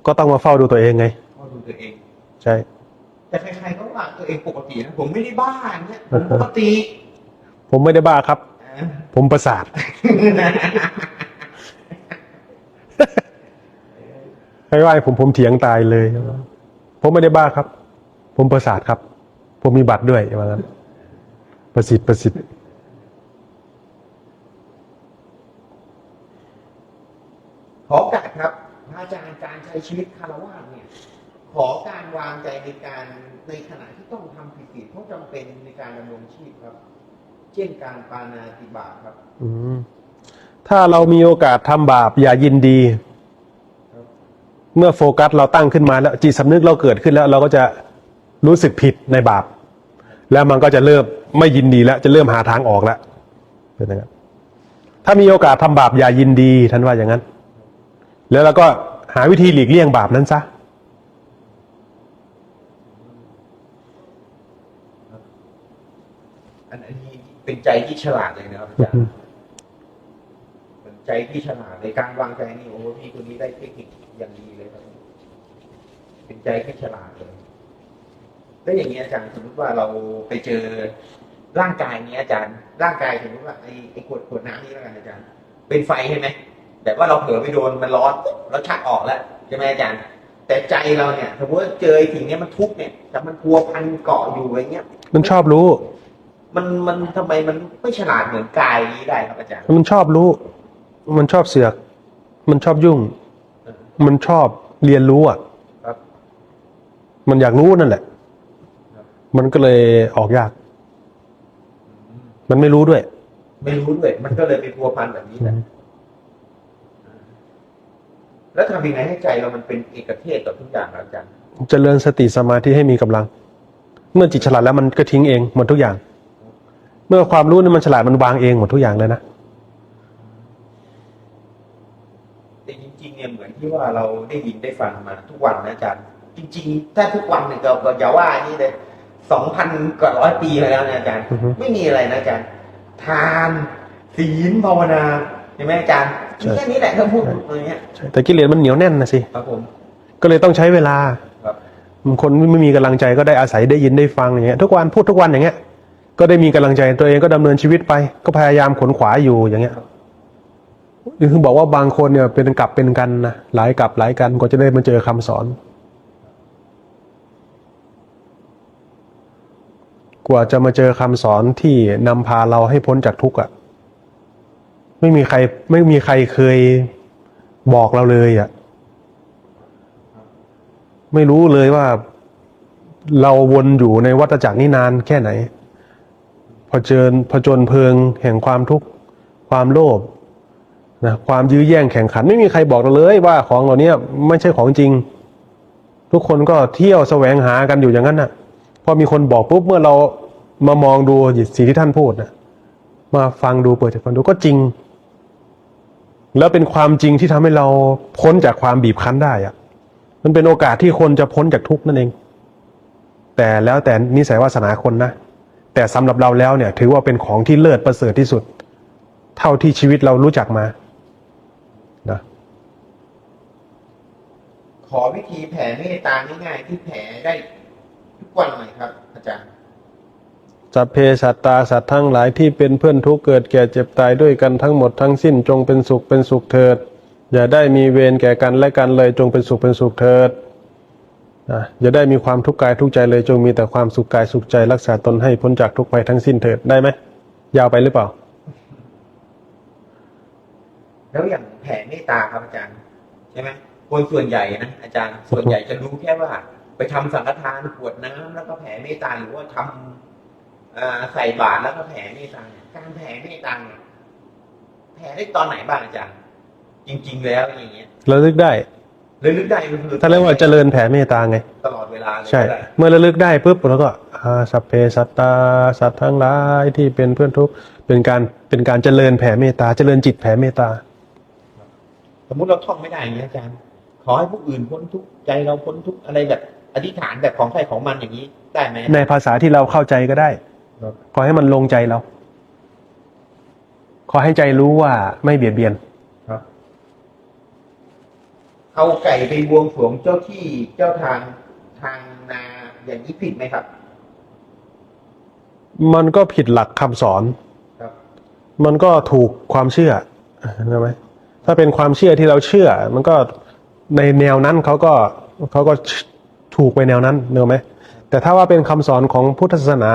ก็ต้องมาเฝ้าดูตัวเองไง ก็ดูตัวเอง ใช่ แต่ใครๆก็ว่าตัวเองปกตินะผมไม่ได้บ้าเนี่ยผมปกติ ผมไม่ได้บ้าครับ ผมประสาท ใครว่าให้ผมเถียงตายเลย ผมไม่ได้บ้าครับ ผมประสาทครับ ผมมีบัตรด้วยว่างั้นประสิทธิ์ ขอโอกาสครับพระอาจารย์การใช้ชีวิตคารวะเนี่ย ขอการวางใจในขณะที่ต้องทำผิดเพราะจำเป็นในการดำรงชีพครับ เช่นการปาณาติบาตครับ ถ้าเรามีโอกาสทำบาปอย่ายินดี เมื่อโฟกัสเราตั้งขึ้นมาแล้วจิตสำนึกเราเกิดขึ้นแล้ว เราก็จะรู้สึกผิดในบาป แล้วมันก็จะเริ่มไม่ยินดีแล้วจะเริ่มหาทางออกแล้วเป็นอย่างนั้นถ้ามีโอกาสทำบาปอย่ายินดีท่านว่าอย่างนั้น แล้วเราก็หาวิธีหลีกเลี่ยงบาปนั้นซะ อันนี้เป็นใจที่ฉลาดเลยนะครับอาจารย์เป็นใจที่ฉลาดในการวางใจนี่โอ้พี่คนนี้ได้เทคนิคอย่างดีเลยครับ เป็นใจที่ฉลาดเลยแล้วอย่างนี้อาจารย์สมมติว่าเราไปเจอร่างกายนี้อาจารย์ร่างกายสมมติว่าไอ้ขวดน้ำนี้แล้วกันอาจารย์เป็นไฟใช่ไหมแต่ว่าเราเผลอไปโดนมันร้อนเราชักออกแล้วใช่ไหมอาจารย์แต่ใจเราเนี่ยสมมติว่าเจอไอ้สิ่งนี้มันทุกข์เนี่ยแต่มันพัวพันเกาะอยู่อะไรเงี้ย มันชอบรู้ มันทำไมมันไม่ฉลาดเหมือนกายนี้ได้ครับอาจารย์ มันชอบรู้ มันชอบเสือก มันชอบยุ่ง มันชอบเรียนรู้อ่ะ ครับ มันอยากรู้นั่นแหละ ครับ มันก็เลยออกยาก มันไม่รู้ด้วย ไม่รู้ด้วยมันก็เลยไปพัวพันแบบนี้แหละแล้วทำยังไงให้ใจเรามันเป็นเอกเทศต่อทุกอย่างครับอาจารย์ เจริญสติสมาธิให้มีกำลัง เมื่อจิตฉลาดแล้วมันก็ทิ้งเองหมดทุกอย่าง เมื่อความรู้นั้นมันฉลาดมันวางเองหมดทุกอย่างเลยนะ แต่จริงๆเนี่ยเหมือนที่ว่าเราได้ยินได้ฟังมาทุกวันนะอาจารย์ จริงๆ ถ้าทุกวันเนี่ยก็อย่าว่านี่เลย2,000 กว่าร้อยปีมาแล้วนะอาจารย์ อือฮึ ไม่มีอะไรนะอาจารย์ ทานศีลภาวนาใช่ไหมอาจารย์มีแค่นี้แหละถ้าพูดอะไรเงี้ย แต่กิเลสมันเหนียวแน่นนะสิ ครับผม ก็เลยต้องใช้เวลา ครับ คนไม่มีกำลังใจก็ได้อาศัยได้ยินได้ฟังอย่างเงี้ย ทุกวันพูดทุกวันอย่างเงี้ย ก็ได้มีกำลังใจตัวเองก็ดำเนินชีวิตไป ก็พยายามขนขวายอยู่อย่างเงี้ยคือบอกว่าบางคนเนี่ยเป็นกลับเป็นกันนะหลายกลับหลายกันกว่าจะได้มาเจอคำสอน กว่าจะมาเจอคำสอนที่นำพาเราให้พ้นจากทุกข์อ่ะไม่มีใครเคยบอกเราเลยอ่ะไม่รู้เลยว่าเราวนอยู่ในวัฏจักรนี้นานแค่ไหนผจญเพลิงแห่งความทุกข์ความโลภนะความยื้อแย่งแข่งขันไม่มีใครบอกเราเลยว่าของเหล่านี้ไม่ใช่ของจริงทุกคนก็เที่ยวแสวงหากันอยู่อย่างนั้นน่ะพอมีคนบอกปุ๊บเมื่อเรามามองดูสิ่งที่ท่านพูดนะมาฟังดูเปิดใจฟังดูก็จริงแล้วเป็นความจริงที่ทำให้เราพ้นจากความบีบคั้นได้อะมันเป็นโอกาสที่คนจะพ้นจากทุกข์นั่นเองแต่แล้วแต่นิสัยวาสนาคนนะแต่สำหรับเราแล้วเนี่ยถือว่าเป็นของที่เลิศประเสริฐที่สุดเท่าที่ชีวิตเรารู้จักมานะ ขอวิธีแผ่เมตตาง่ายๆที่แผ่ได้ทุกวันหน่อยครับ อาจารย์ สัพเพสัตตาสัตว์ทั้งหลายที่เป็นเพื่อนทุกข์เกิดแก่เจ็บตายด้วยกันทั้งหมดทั้งสิ้นจงเป็นสุขเถิดอย่าได้มีเวรแก่กันและกันเลยจงเป็นสุขเถิดอย่าได้มีความทุกข์กายทุกข์ใจเลยจงมีแต่ความสุขกายสุขใจรักษาตนให้พ้นจากทุกข์ภัยทั้งสิ้นเถิดได้ไหมยาวไปหรือเปล่า แล้วอย่างแผ่เมตตาครับอาจารย์ใช่ไหมคนส่วนใหญ่นะอาจารย์ส่วนใหญ่จะรู้แค่ว่า ไปทำสังฆทานกรวดน้ำแล้วก็แผ่เมตตาหรือว่าทำใส่บาตรแล้วก็แผ่เมตตาการแผ่เมตตาแผ่ได้ตอนไหนบ้างอาจารย์ จริงๆแล้วอย่างเงี้ย ระลึกได้ ระลึกได้ก็คือ ถ้าเรียกว่าเจริญแผ่เมตตาไง ตลอดเวลาเลย ใช่ ก็ได้ เมื่อระลึกได้ปุ๊บแล้วก็สัพเพสัตตาสัตว์ทั้งหลายที่เป็นเพื่อนทุกข์เป็นการเจริญแผ่เมตตาเจริญจิตแผ่เมตตา สมมุติเราท่องไม่ได้อย่างนี้ยอาจารย์ ขอให้ผู้อื่นพ้นทุกข์ใจเราพ้นทุกข์อะไรแบบอธิษฐานแบบของใครของมันอย่างนี้ได้ไหม ในภาษาที่เราเข้าใจก็ได้ ครับ ขอให้มันลงใจเรา ขอให้ใจรู้ว่าไม่เบียดเบียน ครับเอาไก่ไปบวงสรวงเจ้าที่เจ้าทางนาอย่างนี้ผิดไหมครับ มันก็ผิดหลักคำสอน ครับ มันก็ถูกความเชื่อใช่ไหมถ้าเป็นความเชื่อที่เราเชื่อ มันก็ในแนวนั้นเขาก็ถูกไปแนวนั้นเนอะไหมแต่ถ้าว่าเป็นคำสอนของพุทธศาสนา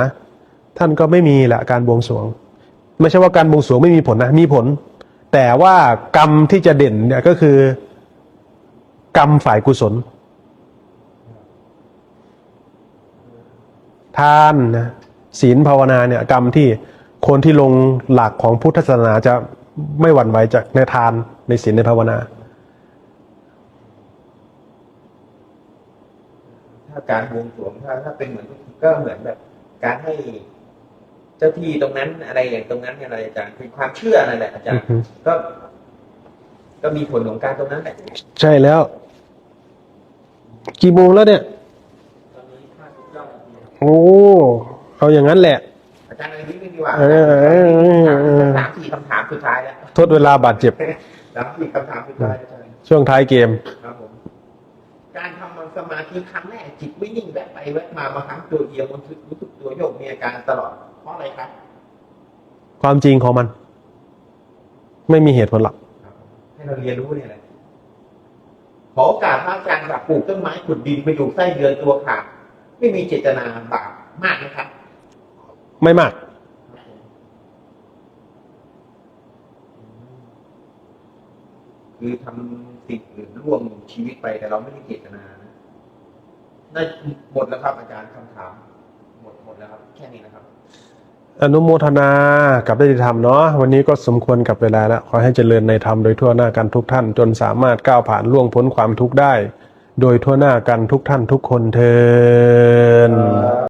ท่านก็ไม่มีแหละการบวงสรวง ไม่ใช่ว่าการบวงสรวงไม่มีผลนะมีผล แต่ว่ากรรมที่จะเด่นเนี่ยก็คือกรรมฝ่ายกุศล ทานนะศีลภาวนาเนี่ยกรรมที่คนที่ลงหลักของพุทธศาสนาจะไม่หวั่นไหวจากในทานในศีลในภาวนา ถ้าการบวงสรวงถ้าเป็นเหมือนก็เหมือนแบบ การให้เจ้าที่ตรงนั้นอะไรอย่างตรงนั้นอะไรอาจารย์เป็นความเชื่อนั่นแหละอาจารย์ อือฮึ ก็มีผลของการตรงนั้นแหละ ใช่แล้ว กี่โมงแล้วเนี่ย ตอนนี้59 นาทีครับ โอ้เอาอย่างนั้นแหละ อาจารย์อะไรนี้ดีกว่า 3-4 คำถามสุดท้ายแล้ว ทดเวลาบาดเจ็บ 3-4 คำถามสุดท้ายอาจารย์ ช่วงท้ายเกม ครับผม การทำสมาธิครั้งแรกจิตไม่นิ่งแวะไปแวะมาบางครั้งตัวเอียงมันรู้สึกตัวโยกมีอาการตลอดเพราะอะไรครับ ความจริงของมัน ไม่มีเหตุผลหลัก ให้เราเรียนรู้เนี่ยแหละขอโอกาสพระอาจารย์แบบปลูกต้นไม้ขุดดินไปอยู่ไส้เดือนตัวขาดไม่มีเจตนาบาปมากนะครับ ไม่มาก คือทำสิ่งอื่นร่วมชีวิตไปแต่เราไม่ได้เจตนานะได้หมดแล้วครับอาจารย์คำถามหมดแล้วครับแค่นี้นะครับ อนุโมทนากับได้ธรรมเนาะวันนี้ก็สมควรกับเวลาแล้วขอให้เจริญในธรรมโดยทั่วหน้ากันทุกท่านจนสามารถก้าวผ่านล่วงพ้นความทุกข์ได้ โดยทั่วหน้ากันทุกท่านทุกคนเทอญ